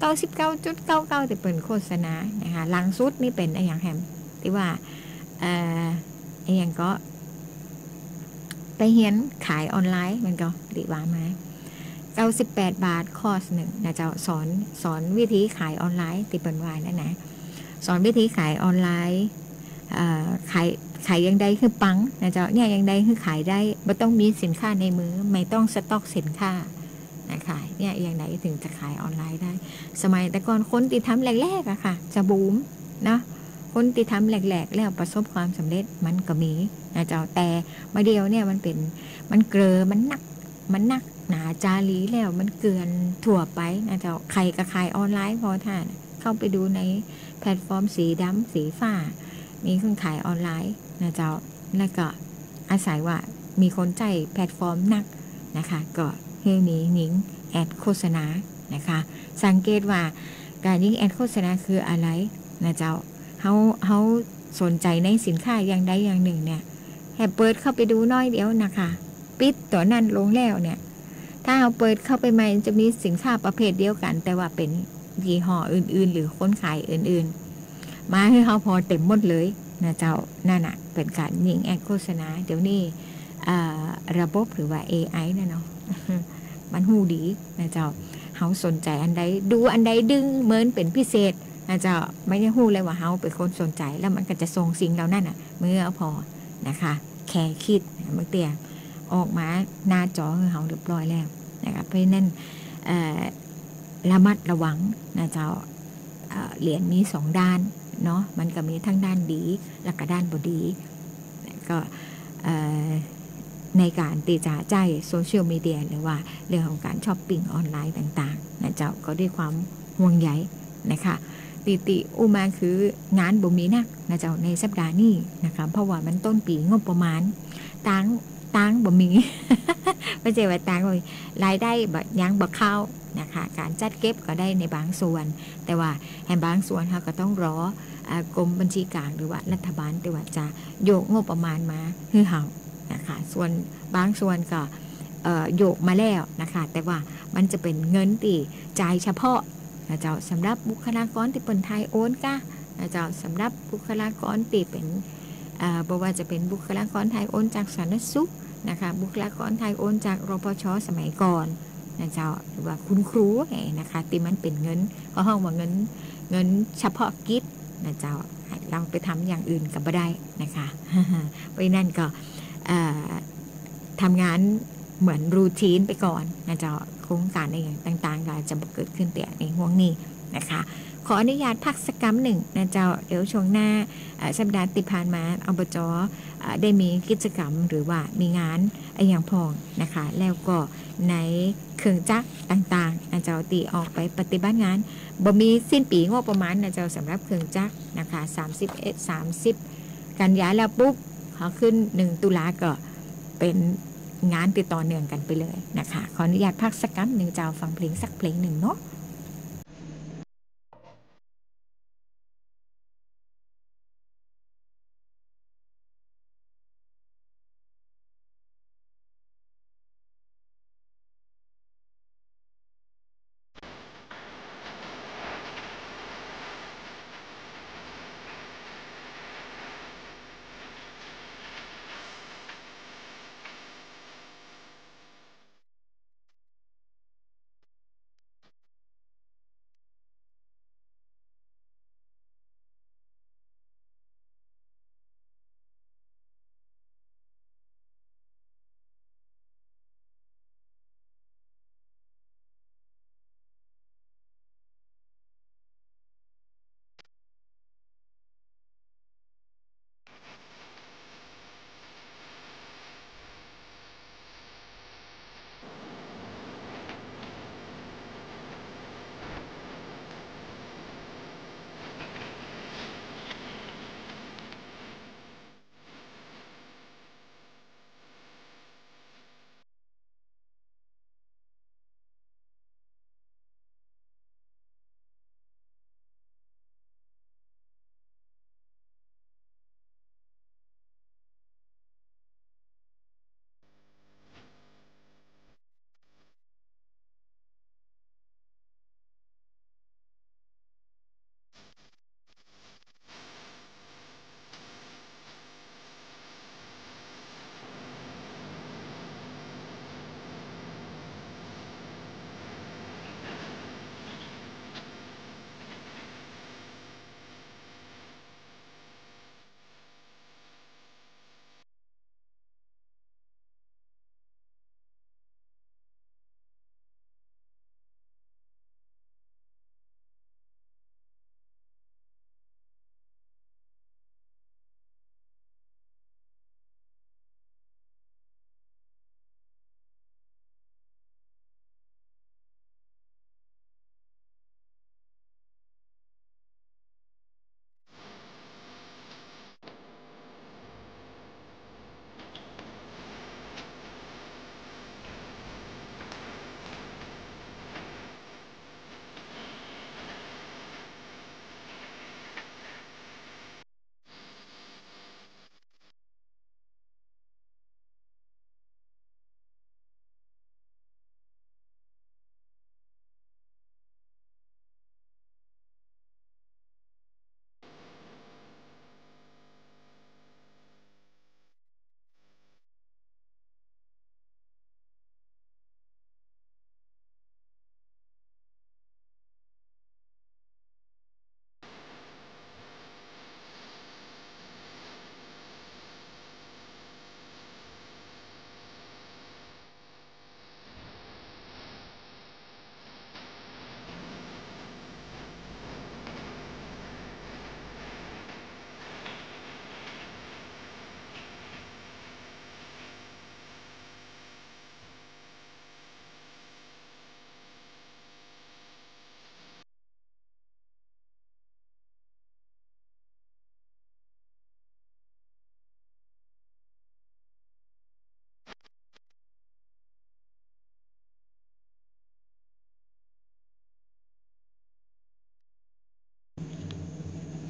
99.99 แต่เป็นโฆษณานะคะหลังสุดนี่เป็นอย่างแฮมที่ว่าอย่างก็ไปเฮียนขายออนไลน์มันก็ดีว่ามา98 บาทคอร์สหนึ่งนะเจ้าสอนวิธีขายออนไลน์ติเป็นวายแล้วนะสอนวิธีขายออนไลน์ขายยังใดคือปังนะเจ้าเนี่ยยังใดคือขายได้ไม่ต้องมีสินค้าในมือไม่ต้องสต็อกสินค้านะคะเนี่ยอย่างไหนถึงจะขายออนไลน์ได้สมัยแต่ก่อนคนที่ทำแรกๆอะค่ะจะบูมนะคนที่ทำแรกๆแล้วประสบความสำเร็จมันก็มีนะเจ้าแต่มาเดียวเนี่ยมันเกลือมันนักหนาจารีแล้วมันเกลือนถั่วไปนะเจ้าใครก็ขายออนไลน์พอท่านเข้าไปดูในแพลตฟอร์มสีดำสีฟ้ามีเครื่องขายออนไลน์นะเจ้าแล้วก็อาศัยว่ามีคนใจแพลตฟอร์มนักนะคะก็ให้มีหนิงแอดโฆษณานะคะสังเกตว่าการยิงแอดโฆษณาคืออะไรนะเจ้าเขาสนใจในสินค้าอย่างใดอย่างหนึ่งเนี่ยแอบเปิดเข้าไปดูน้อยเดียวนะคะปิดตัวนั้นลงแล้วเนี่ยถ้าเอาเปิดเข้าไปใหม่จะมีสินค้าประเภทเดียวกันแต่ว่าเป็นยี่ห้ออื่นๆหรือคนขายอื่นๆมาให้เขาพอเต็มหมดเลยนะเจ้านั่นน่ะเป็นการยิงแอดโฆษณาเดี๋ยวนี้ระบบหรือว่า AI นะเนาะมันหูดีนะเจ้าเขาสนใจอันใดดูอันใดดึงเหมือนเป็นพิเศษ อาจจะไม่ได้ฮู้เลยว่าเฮาเป็นคนสนใจแล้วมันก็จะส่งสิ่งเหล่านั้นเมื่อพอนะคะแค่คิดเมื่อเตียออกมาหน้าจอคือเฮาเรียบร้อยแล้วนะคะเพราะฉะนั้นระมัดระวังนะเจ้าเหรียญมี2ด้านเนาะมันก็มีทั้งด้านดีและก็ด้านบ่ดีก็ในการตีจ่าใจโซเชียลมีเดียหรือว่าเรื่องของการช้อปปิ้งออนไลน์ต่างๆนะเจ้าก็ด้วยความห่วงใยนะคะติอุมาคืองานบ่มีนักนะเจ้าในสัปดาห์นี้นะคะเพราะว่ามันต้นปีงบประมาณตังบ่มี ไม่ใช่ว่าตังบ่มีรายได้บ่ยังบ่เข้านะคะการจัดเก็บก็ได้ในบางส่วนแต่ว่าแห่งบางส่วนเขาก็ต้องรอกรมบัญชีกลางหรือว่ารัฐบาลแต่ว่าจะโยกงบประมาณมาให้เฮานะคะส่วนบางส่วนก็โยกมาแล้วนะคะแต่ว่ามันจะเป็นเงินที่จ่ายเฉพาะนะเจ้าสำหรับบุคลากรที่เป็นไทยโอนก็นะเจ้าสำหรับบุคลากรที่เป็นบอกว่าจะเป็นบุคลากรไทยโอนจากสาธารณสุขนะคะบุคลากรไทยโอนจากรปช.สมัยก่อนนะเจ้าหรือว่าคุณครูนะคะที่มันเป็นเงินเขาห้องว่าเงินเฉพาะกิจนะเจ้าเราไปทำอย่างอื่นกับบ่ได้นะคะ เพราะนั้นก็ทำงานเหมือนรูทีนไปก่อนนะเจ้าโครงการอะไรอย่างต่างๆก็จะเกิดขึ้นแต่ในห่วงนี้นะคะขออนุญาตพักสักคำหนึ่งนะเจ้าเดี๋ยวช่วงหน้าสัปดาห์ที่ผ่านมาอบจ.ได้มีกิจกรรมหรือว่ามีงานอย่างพองนะคะแล้วก็ในเครื่องจักรต่างๆนะเจ้าตีออกไปปฏิบัติงานบ่มีสิ้นปีงบประมาณนะเจ้าสำหรับเครื่องจักรนะคะ30 กันยาแล้วปุ๊บเขาขึ้น1ตุลาก็เป็นงานติดต่อเนื่องกันไปเลยนะคะขออนุญาตพักสักคำหนึ่งเจ้าฟังเพลงสักเพลงหนึ่งเนาะ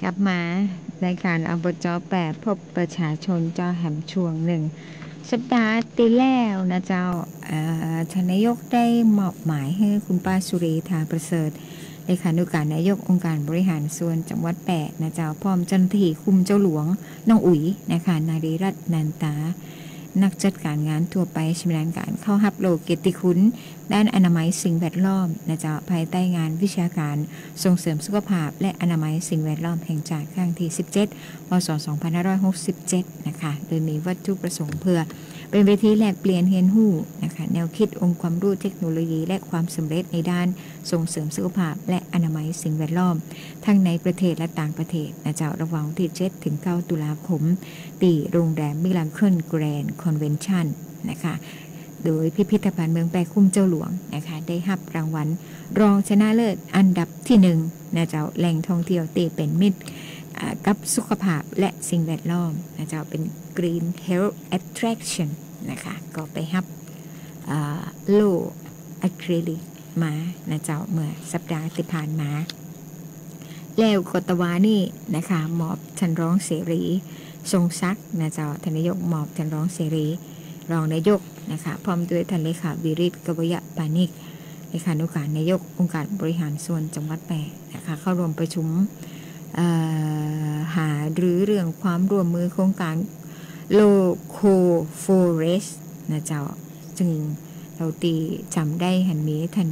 กลับมารายการอบจแปดพบประชาชนเจ้าแหมช่วงหนึ่งสัปดาห์ที่แล้วนะเจ้าท่านนายกได้มอบหมายให้คุณป้าสุรีธาประเสริฐเลขานุการนายกองค์การบริหารส่วนจังหวัดแปะนะเจ้าพร้อมเจ้าหน้าที่คุมเจ้าหลวงน้องอุ๋ยนะคะนารีรัตน์นันตานักจัดการงานทั่วไปชำนาญการเข้ารับโลเกียรติคุณด้านอนามัยสิ่งแวดล้อมนะเจ้าภายใต้งานวิชาการส่งเสริมสุขภาพและอนามัยสิ่งแวดล้อมแห่งชาติครั้งที่17 พ.ศ. 2567นะคะโดยมีวัตถุประสงค์เพื่อเป็นเวทีแลกเปลี่ยนเรียนรู้นะคะแนวคิดองค์ความรู้เทคโนโลยีและความสำเร็จในด้านส่งเสริมสุขภาพและอนามัยสิ่งแวดล้อมทั้งในประเทศและต่างประเทศนะเจ้าระหว่างที่7 ถึง 9 ตุลาคมที่โรงแรมมิลันเคิลแกรนด์คอนเวนชั่นนะคะโดยพิพิธภัณฑ์เมืองแปะคุ้มเจ้าหลวงนะคะได้รับรางวัลรองชนะเลิศอันดับที่1นะเจ้าแหล่งท่องเที่ยวที่เป็นมิตรกับสุขภาพและสิ่งแวดล้อมนะเจ้าเป็น Green Health Attraction นะคะก็ไปรับโล่อะคริลิกมานะเจ้าเมื่อสัปดาห์ที่ผ่านมาแล้วกตวานี่นะคะมอบท่านรองเสรีทรงศักดิ์นะเจ้าท่านนายกมอบท่านรองเสรีรองนายกนะคะพร้อมด้วยท่านเลขาวิริศกวยปานิกเลขานุการนายกองค์การบริหารส่วนจังหวัดแปะนะคะเข้าร่วมประชุมหารือเรื่องความร่วมมือโครงการโลโคฟอเรสต์นะเจ้าจึงเราตีจำได้หันมีท่าน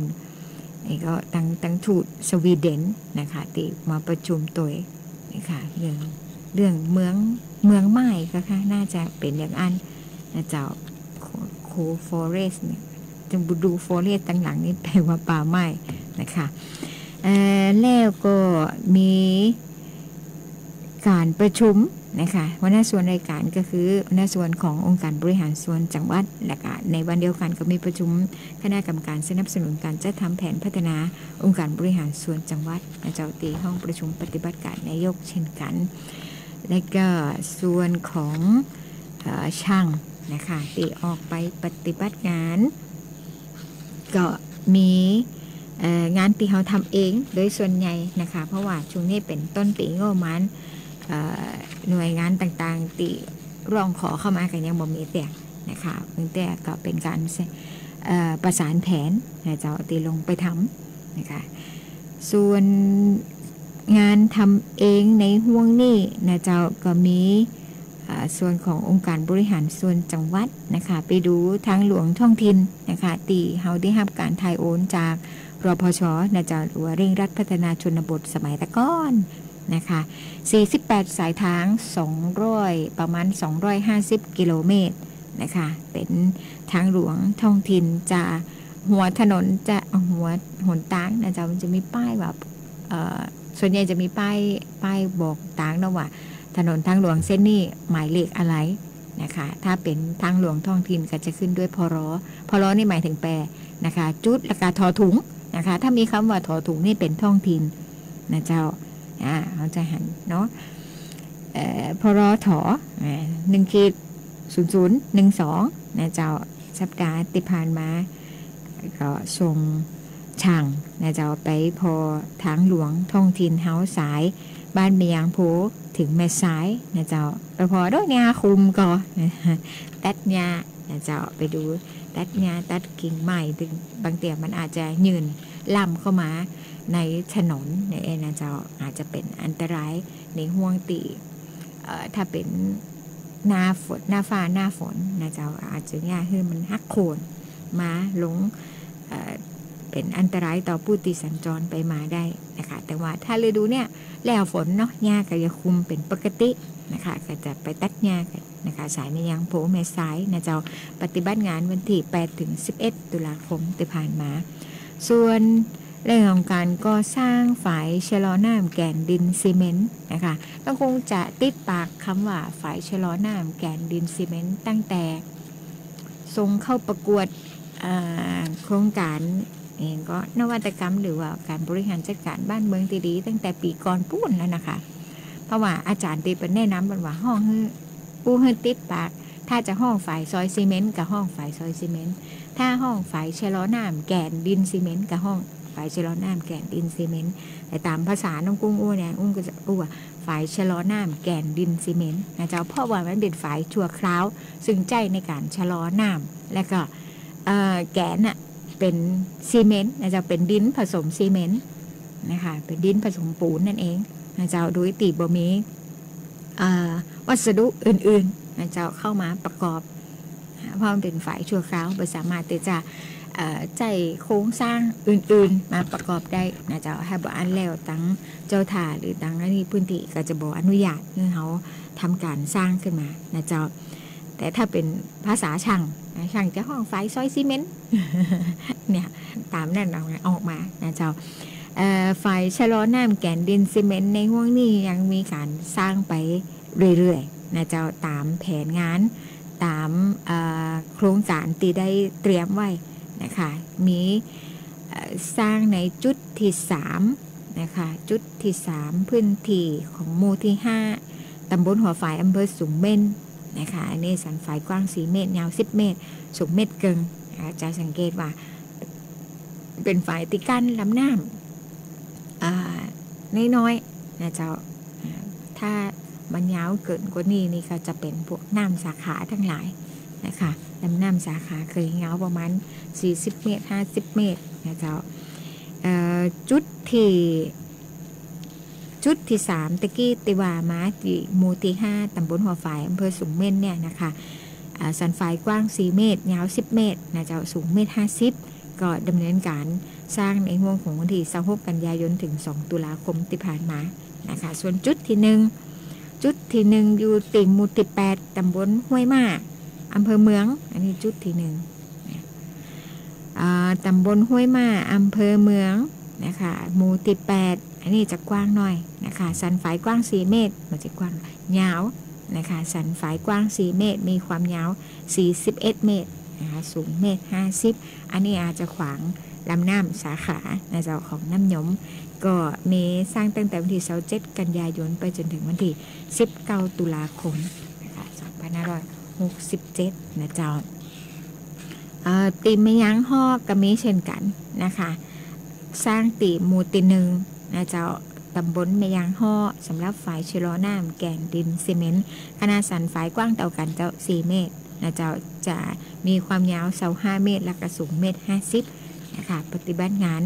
ก็ตั้งทูตสวีเดนนะคะตีมาประชุมตัวนะคะเรื่องเมืองไม้ก็ค่ะน่าจะเป็นอย่างอันนะเจ้าโคฟอเรสต์เนี่ยจึงดูฟอเรสต์ตั้งหลังนี่แปลว่าป่าไม้นะคะแล้วก็มีการประชุมนะคะหัวหน้าส่วนรายการก็คือหัวหน้าส่วนขององค์การบริหารส่วนจังหวัดและก็ในวันเดียวกันก็มีประชุมคณะกรรมการสนับสนุนการจัดทำแผนพัฒนาองค์การบริหารส่วนจังหวัดเจ้าตีห้องประชุมปฏิบัติการนายกเช่นกันและก็ส่วนของช่างนะคะตีออกไปปฏิบัติงานก็มีงานที่เขาทำเองโดยส่วนใหญ่นะคะเพราะว่าช่วงนี้เป็นต้นปีงบประมาณหน่วยงานต่างๆที่ร้องขอเข้ามากันยังบ่มีแต่นะคะเพียงแต่ก็เป็นการประสานแผนนะเจ้าตีลงไปทำนะคะส่วนงานทำเองในห่วงนี้นะเจ้าก็มีส่วนขององค์การบริหารส่วนจังหวัดนะคะไปดูทางหลวงท้องถิ่นนะคะที่เฮาได้รับการถ่ายโอนจากรพช.นะเจ้าหรือว่าเร่งรัดพัฒนาชนบทสมัยตะก้อนนะคะ48สายทาง200ประมาณ250กิโลเมตรนะคะเป็นทางหลวงท้องถิ่นจะหัวถนนจะหัวหนทางนะเจ้ามันจะมีป้ายแบบส่วนใหญ่จะมีป้ายบอกทางนะว่าถนนทางหลวงเส้นนี้หมายเลขอะไรนะคะถ้าเป็นทางหลวงท้องถิ่นก็จะขึ้นด้วยพรนี่หมายถึงแปรนะคะจุดแล้วก็ทอถุงนะคะถ้ามีคำว่าทอถุงนี่เป็นท้องถิ่นนะเจ้าเขาจะหันเนาะพรถ1-0012นะเจ้าสัปดาห์ที่ผ่านมาก็ส่งช่างนะเจ้าไปพอทางหลวงท้องถิ่นเฮาสายบ้านเมียงโพถึงแม่สายนะเจ้าไปพอดอกหญ้าคุมก็ตัดหญ้านะเจ้าไปดูตัดหญ้าตัดกิ่งไม้ถึงบางเตียมันอาจจะยืนล่ำเข้ามาในถนนในนะเจ้าอาจจะเป็นอันตรายในห่วงตีถ้าเป็นหน้าฟ้าหน้าฝนนะเจ้าอาจจะหญ้าคือมันหักโค่นมาลงเป็นอันตรายต่อผู้ที่สัญจรไปมาได้นะคะแต่ว่าถ้าฤดูเนี่ยแล้วฝนเนาะหญ้าก็จะคุมเป็นปกตินะคะก็จะไปตัดหญ้ากันนะคะสายแม่ยางโพแม่สายนะเจ้าปฏิบัติงานวันที่8 ถึง 11 ตุลาคมที่ผ่านมาส่วนเรื่องของการก่อสร้างฝายชะลอน้ำแกนดินซีเมนต์นะคะก็คงจะติดปากคำว่าฝายชะลอน้ำแกนดินซีเมนต์ตั้งแต่ทรงเข้าประกวดโครงการเองก็นวัตกรรมหรือว่าการบริหารจัดการบ้านเมืองที่ดีตั้งแต่ปีก่อนปุ้นแล้วนะคะเพราะว่าอาจารย์ตีเป็นแนะนำว่าห้องปูให้ติดปากถ้าจะห้องฝายซอยซีเมนต์กับห้องฝายซอยซีเมนต์ถ้าห้องฝายชะลอน้ำแกนดินซีเมนต์กับห้องฝายชะลอน้ำแกนดินซีเมนต์แต่ตามภาษาน้องกุ้งอู้เนี่ยอุ้งก็จะอู้ว่าฝ ฝายชะลอน้ำแกนดินซีเมนต์นะเจ้าเพราะว่ามันเป็นฝายชั่วคราวซึ่งใจในการชะลอน้ำและก็แกนน่ะเป็นซีเมนต์นะเจ้าเป็นดินผสมซีเมนต์นะคะเป็นดินผสมปูนนั่นเองนะเจ้าโดยตีบ่มีวัสดุอื่นๆนะเจ้าเข้ามาประกอบเพราะมันเป็นฝายชั่วคราวไม่สามารถที่จะใจโครงสร้างอื่นๆมาประกอบได้นะเจ้าให้บ่อันแล้วตั้งเจ้าท่าหรือตั้งนี่พื้นที่ก็จะบอกอนุญาตให้เขาทำการสร้างขึ้นมานะเจ้าแต่ถ้าเป็นภาษาช่างจะห้องฝายซอยซีเมนต์เนี่ยตามนั่นออกมานะเจ้าฝายชะลอน้ำแกนดินซีเมนต์ในห่วงนี้ยังมีการสร้างไปเรื่อยๆนะเจ้าตามแผนงานตามโครงการที่ได้เตรียมไว้นะคะมีสร้างในจุดที่3นะคะจุดที่3พื้นที่ของหมู่ที่5ตำบลหัวฝายอำเภอสูงเม่นนะคะอันนี้สันฝายกว้าง4 เมตรยาว10 เมตรสูงเมตรเกินจะสังเกตว่าเป็นฝายติกั้นลำน้ำน้อยๆนะเจ้าถ้ามันยาวเกินกว่านี้นี่ก็จะเป็นพวกน้ำสาขาทั้งหลายนะคะลำน้ำสาขาเคยยาวประมาณ40 เมตร50 เมตรนะเจ้าจุดที่3ตะกี้ติว่ามาที่หมู่ที่5ตำบลหัวฝายอำเภอสูงเม่นเนี่ยนะคะสันฝายกว้าง4 เมตรยาว10 เมตรนะเจ้าสูง1.50 ก็ดำเนินการสร้างในห่วงของวันที่26 กันยายนถึง2 ตุลาคมที่ผ่านมานะคะส่วนจุดที่1อยู่ติ่งหมู่ที่8ตำบลห้วยม่าอำเภอเมืองอันนี้จุดที่1ตำบลห้วยม่าอำเภอเมืองนะคะหมู่ที่8อันนี้จะกว้างหน่อยนะคะสันฝายกว้าง4 เมตรมันจะกว้างยาวนะคะสันฝายกว้าง4 เมตรมีความยาว41 เมตรนะคะสูง1.50 อันนี้อาจจะขวางลำน้ำสาขาในเจ้าของน้ำยมก็มีสร้างตั้งแต่วันที่27 กันยายนไปจนถึงวันที่19 ตุลาคมนะคะ2567นะเจ้าตีมยางห่อก็มีเช่นกันนะคะสร้างตีหมู่ที่1นะเจ้าตำบลแม่ยางห่อสำหรับฝายชะลอน้ำแกนดินซีเมนต์ขนาดสันฝายกว้างเท่ากันเจ้า4 เมตรนะเจ้าจะมีความยาว25 เมตรและก็สูง1.50 นะคะปฏิบัติงาน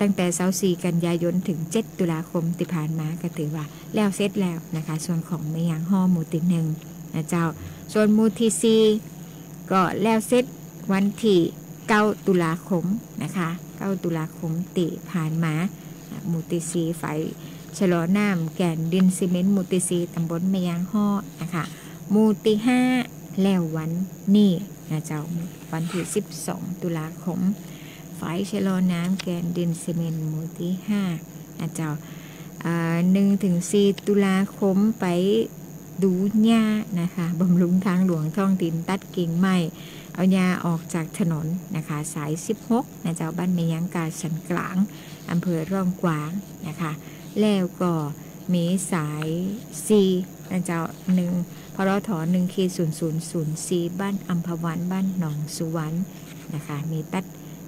ตั้งแต่24 กันยายนถึง7 ตุลาคมที่ผ่านมาก็ถือว่าแล้วเสร็จแล้วนะคะส่วนของแม่ยางห่อหมู่ที่1นะเจ้าส่วนหมู่ที่4ก็แล้วเสร็จวันที่9 ตุลาคมนะคะ9 ตุลาคมที่ผ่านมาหมู่ที่4ฝายชะลอน้ำแกนดินซีเมนต์หมู่ที่4ตำบลแม่ยางห่อนะคะหมู่ที่5แล้ววันนี้นะเจ้าวันที่12 ตุลาคมฝายชะลอน้ำแกนดินซีเมนต์หมู่ที่5นะเจ้า1-4 ตุลาคมไปดูหญ้านะคะบำรุงทางหลวงท้องถิ่นตัดกิ่งไม้เอาหญ้าออกจากถนนนะคะสาย16นะเจ้าบ้านแม่ยางกาสันกลางอำเภอร่องกวางนะคะแล้วก็มีสาย4นะเจ้า1พรท1-0004บ้านอัมพวันบ้านหนองสุวรรณนะคะมีตัด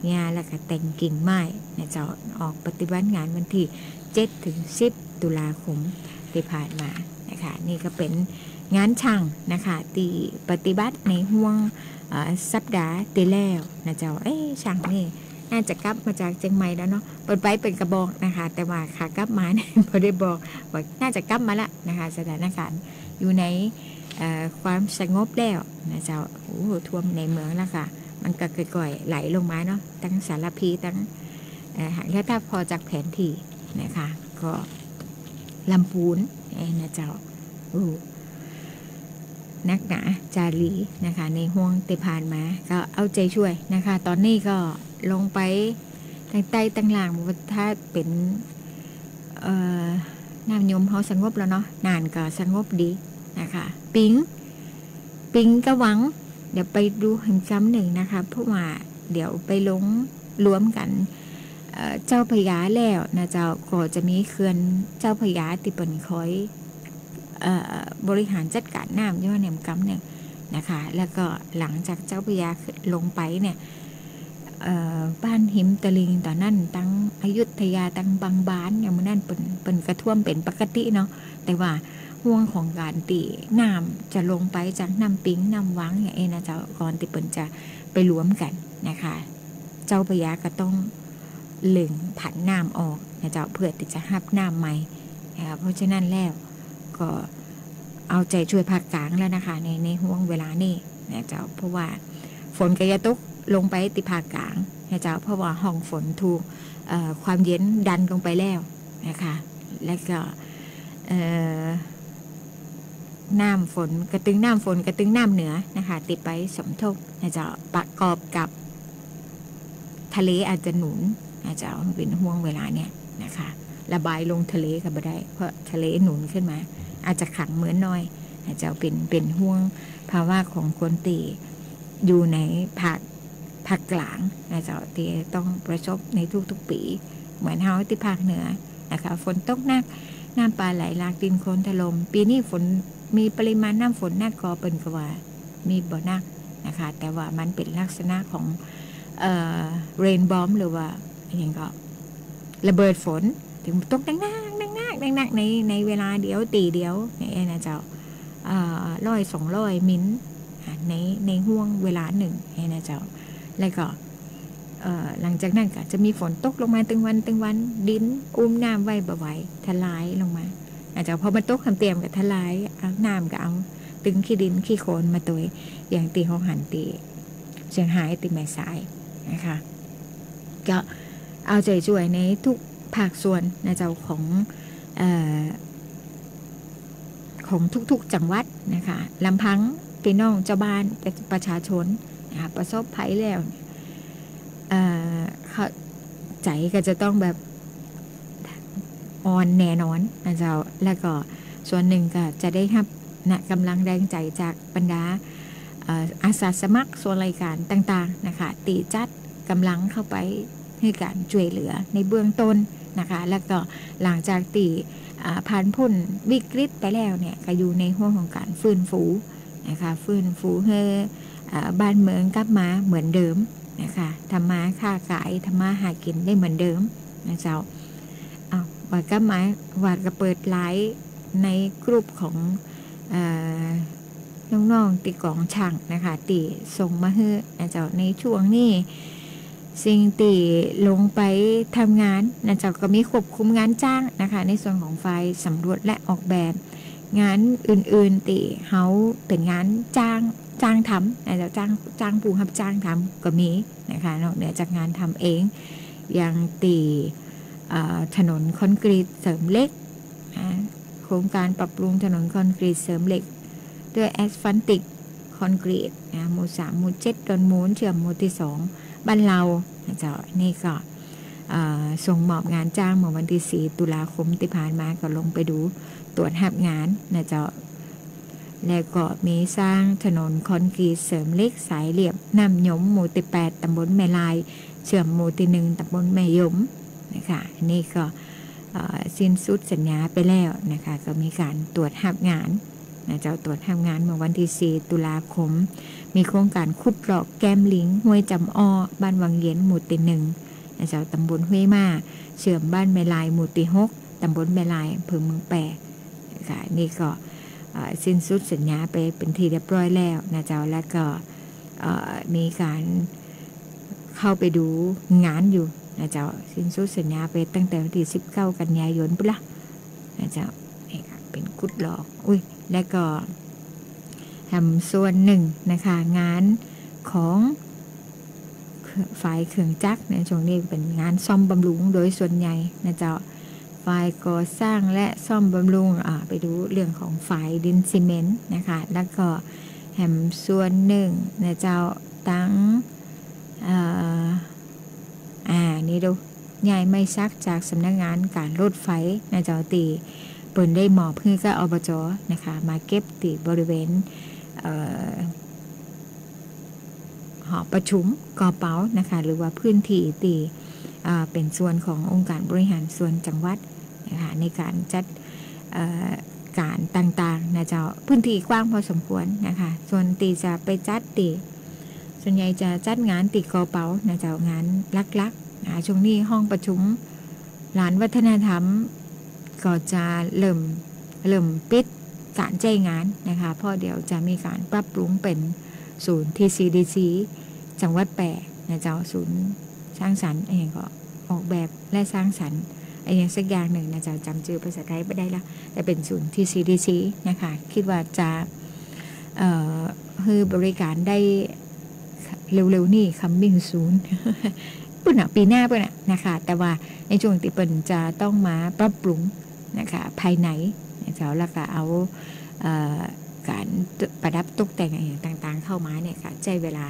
หญ้าและก็แต่งกิ่งไม้นะเจ้าออกปฏิบัติงานวันที่7-10 ตุลาคมที่ผ่านมานะคะนี่ก็เป็นงานช่างนะคะที่ปฏิบัติในห่วงสัปดาห์ที่แล้วนะเจ้าช่างนี่น่าจะกลับมาจากเชียงใหม่แล้วเนาะเปิดไปเป็นกระบอกนะคะแต่ว่าขากลับมาเนี่ยพอได้บอกว่าน่าจะกลับมาละนะคะสถานการณ์อยู่ในความสงบแล้วนะเจ้าท่วมในเมืองแล้วค่ะมันก็ก่อยๆไหลลงมาเนาะทั้งสารพีทั้งแล้วถ้าพอจากแผนที่นะคะก็ลำพูนนะเจ้านักหนาจารีนะคะในห่วงที่ผ่านมาก็เอาใจช่วยนะคะตอนนี้ก็ลงไปทางใต้ตั้งหลังถ้าเป็นน้ำยมเขาสงบแล้วเนาะนานก็สงบดีนะคะปิงก็หวังเดี๋ยวไปดูหันซ้ำหนึ่งนะคะเพราะว่าเดี๋ยวไปลงรวมกันเจ้าพญาแล้วนะเจ้าก็จะมีเขื่อนเจ้าพญาที่เป็นคอยบริหารจัดการน้ำย่อแหนมกำเนี่ยนะคะแล้วก็หลังจากเจ้าพญาลงไปเนี่ย บ้านหิมตะลิงตอนนั้นตั้งอยุธยาตั้งบางบ้านอย่างนั้นเป็นกระท่วมเป็นปกติเนาะแต่ว่าห่วงของการตีน้ำจะลงไปจากน้ำปิงน้ำวังอย่างเองนะเจ้าก่อนที่เปิ้นจะไปรวมกันนะคะเจ้าพระยาก็ต้องเล็งผันน้ำออกนะเจ้าเพื่อที่จะหับน้ำใหม่เพราะฉะนั้นแล้วก็เอาใจช่วยภาคกลางแล้วนะคะในห่วงเวลานี้นะเจ้าเพราะว่าฝนก็จะตกลงไปติภาคกลางนะเจ้าเพราะว่าห้องฝนถูกความเย็นดันลงไปแล้วนะคะแล้วก็น้ำฝนกระตึงน้ำฝนกระตึงน้ำเหนือนะคะติดไปสมทบนะเจ้าประกอบกับทะเลอาจจะหนุนนะเจ้าเป็นห่วงเวลาเนี่ยนะคะระบายลงทะเลก็ไม่ได้เพราะทะเลหนุนขึ้นมาอาจจะขังเหมือนน้อยนะเจ้าเป็นห่วงภาวะของคนตีอยู่ในภาคกลางนะเจ้าที่ต้องประสบในทุกๆปีเหมือนเฮาที่ภาคเหนือนะคะฝนตกหนักน้ำปลาไหลหลากดินโคลนถล่มปีนี้ฝนมีปริมาณน้ำฝนนักก็เป็นกว่ามีบ่นักนะคะแต่ว่ามันเป็นลักษณะของเรนบอมหรือว่าอย่างก็ระเบิดฝนถึงตกดังในเวลาเดียวตีเดียวนี่นะเจ้า100-200 มิลในห่วงเวลาหนึ่งนะเจ้าแล้วก็หลังจากนั้นก็จะมีฝนตกลงมาตึงวันดินอุ้มน้ำไว้บ่ไหวทลายลงมาอาจจะพอมันตกคำเตรียมกับทลายเอาน้ำก็เอาตึงขี้ดินขี้โคลนมาตัวอย่างตีห้องหันตีเชียงรายตีแม่สายนะคะก็เอาใจช่วยในทุกภาคส่วนนะเจ้าของทุกๆจังหวัดนะคะลำพังพี่น้องเจ้าบ้านประชาชนนะคะประสบภัยแล้วใจก็จะต้องแบบอ่อนแน่นอนนะเจ้าแล้วก็ส่วนหนึ่งก็จะได้รับกำลังแรงใจจากบรรดาอาสาสมัครส่วนรายการต่างๆนะคะตีจัดกำลังเข้าไปให้การช่วยเหลือในเบื้องต้นนะคะแล้วก็หลังจากตีผ่านพ้นวิกฤตไปแล้วเนี่ยก็อยู่ในห่วงของการฟื้นฟูนะคะฟื้นฟูให้บ้านเมืองกลับมาเหมือนเดิมนะคะทำมาค้าขายทำมาหากินได้เหมือนเดิมนะเจ้าวัดกลับมาวาดก็เปิดไลฟ์ในกลุ่มของน้องๆตีกองช่างนะคะตีส่งมาให้นะเจ้าในช่วงนี้สิ่งตีลงไปทำงานนะเจ้าก็มีควบคุมงานจ้างนะคะในส่วนของฝ่ายสำรวจและออกแบบงานอื่นๆตีเขาเป็นงานจ้างทำนะเจ้าจ้างผู้รับจ้างทำก็มีนะคะนอกเหนือจากงานทำเองอย่างตีถนนคอนกรีตเสริมเหล็กโครงการปรับปรุงถนนคอนกรีตเสริมเหล็กด้วยแอสฟัลติกคอนกรีตหมู่ 3 หมู่ 7 ดอนมูลเชื่อมหมู่ที่ 2 บ้านเราเจ้านี่ก็ส่งมอบงานจ้างเมื่อวันที่ 4 ตุลาคมที่ผ่านมาก็ลงไปดูตรวจหับงานนะเจ้าแล้วก็มีสร้างถนนคอนกรีตเสริมเหล็กสายเหลี่ยมน้ำยมหมู่ที่ 8 ตำบลแม่ลายเชื่อมหมู่ที่ 1 ตำบลแม่ยมนะคะนี่ก็สิ้นสุดสัญญาไปแล้วนะคะก็มีการตรวจหับงานนะเจ้าตรวจหับงานเมื่อวันที่ 4 ตุลาคมมีโครงการขุดหลอกแก้มลิงห้วยจำอ้อบ้านวังเย็นหมู่ที่ 1นะเจ้าตำบลห้วยมาเชื่อมบ้านแม่ลายหมู่ที่ 6 ตำบลแม่ลายอำเภอเมืองแปะนะคะนี่ก็สิ้นสุดสัญญาไปเป็นที่เรียบร้อยแล้วนะเจ้าแล้วก็มีการเข้าไปดูงานอยู่นะเจ้าสิ้นสุดสัญญาไปตั้งแต่วันที่ 19 กันยายนปุ๊บละนะเจ้านี่ค่ะเป็นขุดหลอกแล้วก็ทำส่วนหนึ่งนะคะงานของฝ่ายเครื่องจักรในช่วงนี้เป็นงานซ่อมบำรุงโดยส่วนใหญ่นะเจ้าฝ่ายก่อสร้างและซ่อมบำรุงไปดูเรื่องของฝ่ายดินซีเมนต์นะคะแล้วก็แถมส่วนหนึ่งนะเจ้าตั้งนี่ดูใหญ่ไม่ซักจากสำนักงานการรถไฟนะเจ้าตีเปิดได้หมอบเพื่อก็อบจนะคะมาเก็บตีบริเวณหอประชุมกอเป๋านะคะหรือว่าพื้นที่ตีเป็นส่วนขององค์การบริหารส่วนจังหวัดนะคะในการจัดการต่างๆนะเจ้าพื้นที่กว้างพอสมควรนะคะส่วนตีจะไปจัดตี ส่วนใหญ่จะจัดงานติดกอเป๋านะเจ้างานลักๆช่วงนี้ห้องประชุมหลานวัฒนธรรมก็จะเริ่มปิดการใจงานนะคะเพราะเดี๋ยวจะมีการปรับปรุงเป็นศูนย์ TCDC จังหวัดแปะนะเจ้าศูนย์สร้างสรรค์เองก็ออกแบบและสร้างสรรค์อย่างสักอย่างหนึ่งนะเจ้าจำชื่อภาษาไทยไม่ได้ละแต่เป็นศูนย์ TCDC นะคะคิดว่าจะคือบริการได้เร็วๆนี่coming soon ปุ่นปีหน้าปุ่นนะคะแต่ว่าในช่วงที่เปิ่นจะต้องมาปรับปรุงนะคะภายในนะเจ้าแล้วก็เอาการประดับตกแต่งอะไรต่างๆเข้ามาเนี่ยค่ะใช้เวลา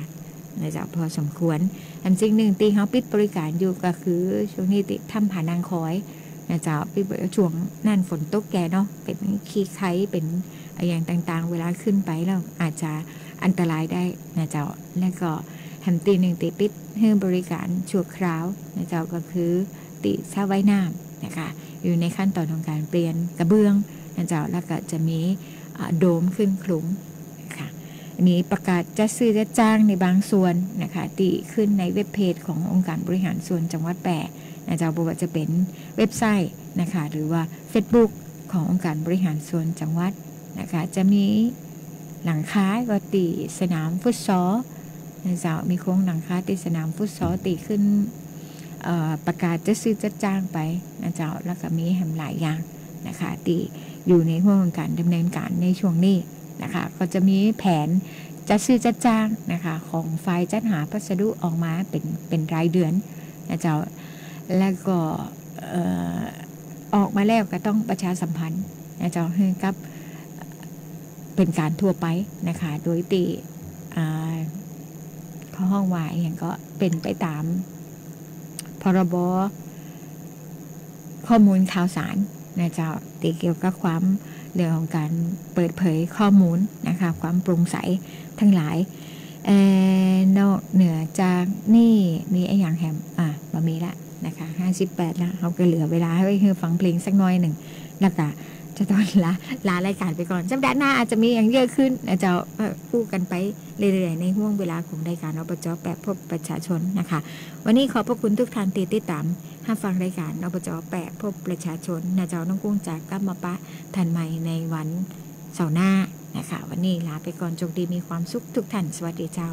นะเจ้าพอสมควรอันสิ่งหนึ่งที่เขาปิดบริการอยู่ก็คือช่วงนี้ติทำผานางคอยนะเจ้าปิดช่วงนั่นฝนตกแก่เนาะเป็นขี้ไข่เป็นอย่างต่างๆเวลาขึ้นไปแล้วอาจจะอันตรายได้นะเจ้าแล้วก็แฮมตีหนึ่งติปิดให้บริการชั่วคราวนะเจ้าก็คือติสระว่ายน้ำนะคะอยู่ในขั้นตอนของการเปลี่ยนกระเบื้องนะเจ้าแล้วก็จะมีโดมขึ้นคลุ้มนะคะอันนี้ประกาศจัดซื้อจัดจ้างในบางส่วนนะคะติขึ้นในเว็บเพจขององค์การบริหารส่วนจังหวัดแปะนะเจ้าบอกว่าจะเป็นเว็บไซต์นะคะหรือว่า Facebook ขององค์การบริหารส่วนจังหวัดนะคะจะมีหลังคาก็ตีสนามฟุตซอลนะเจ้ามีโครงหลังคาตีสนามฟุตซอลตีขึ้นประกาศจะซื้อจัดจ้างไปนะเจ้าแล้วก็มีแหมหลายอย่างนะคะตีอยู่ในห่วงการดำเนินการในช่วงนี้นะคะก็จะมีแผนจัดซื้อจัดจ้างนะคะของฝ่ายจัดหาพัสดุออกมาเป็นรายเดือนนะเจ้าแล้วก็ออกมาแล้วก็ต้องประชาสัมพันธ์นะเจ้าให้กับเป็นการทั่วไปนะคะโดยตีข้อห้องวายอย่างก็เป็นไปตามพรบข้อมูลข่าวสารนะเจ้าตีเกี่ยวกับความเรื่องของการเปิดเผยข้อมูลนะคะความโปร่งใสทั้งหลายนอกเหนือจากนี่มีไอ้อย่างแฮมมามีละนะคะ58ละเขาก็เหลือเวลาให้คือฟังเพลงสักน้อยหนึ่งแล้วก็จะต้องลารายการไปก่อนสัปดาห์หน้าอาจจะมีอย่างเยอะขึ้นนะเจ้าพูดกันไปเรื่อยๆในห่วงเวลาของรายการอบจ.แปะพบประชาชนนะคะวันนี้ขอบพระคุณทุกท่านที่ติดตามฟังรายการอบจ.แปะพบประชาชนนะเจ้าน้องกุ้งจากกัมมาปะทันใหม่ในวันเสาร์หน้านะคะวันนี้ลาไปก่อนจงดีมีความสุขทุกท่านสวัสดีเจ้า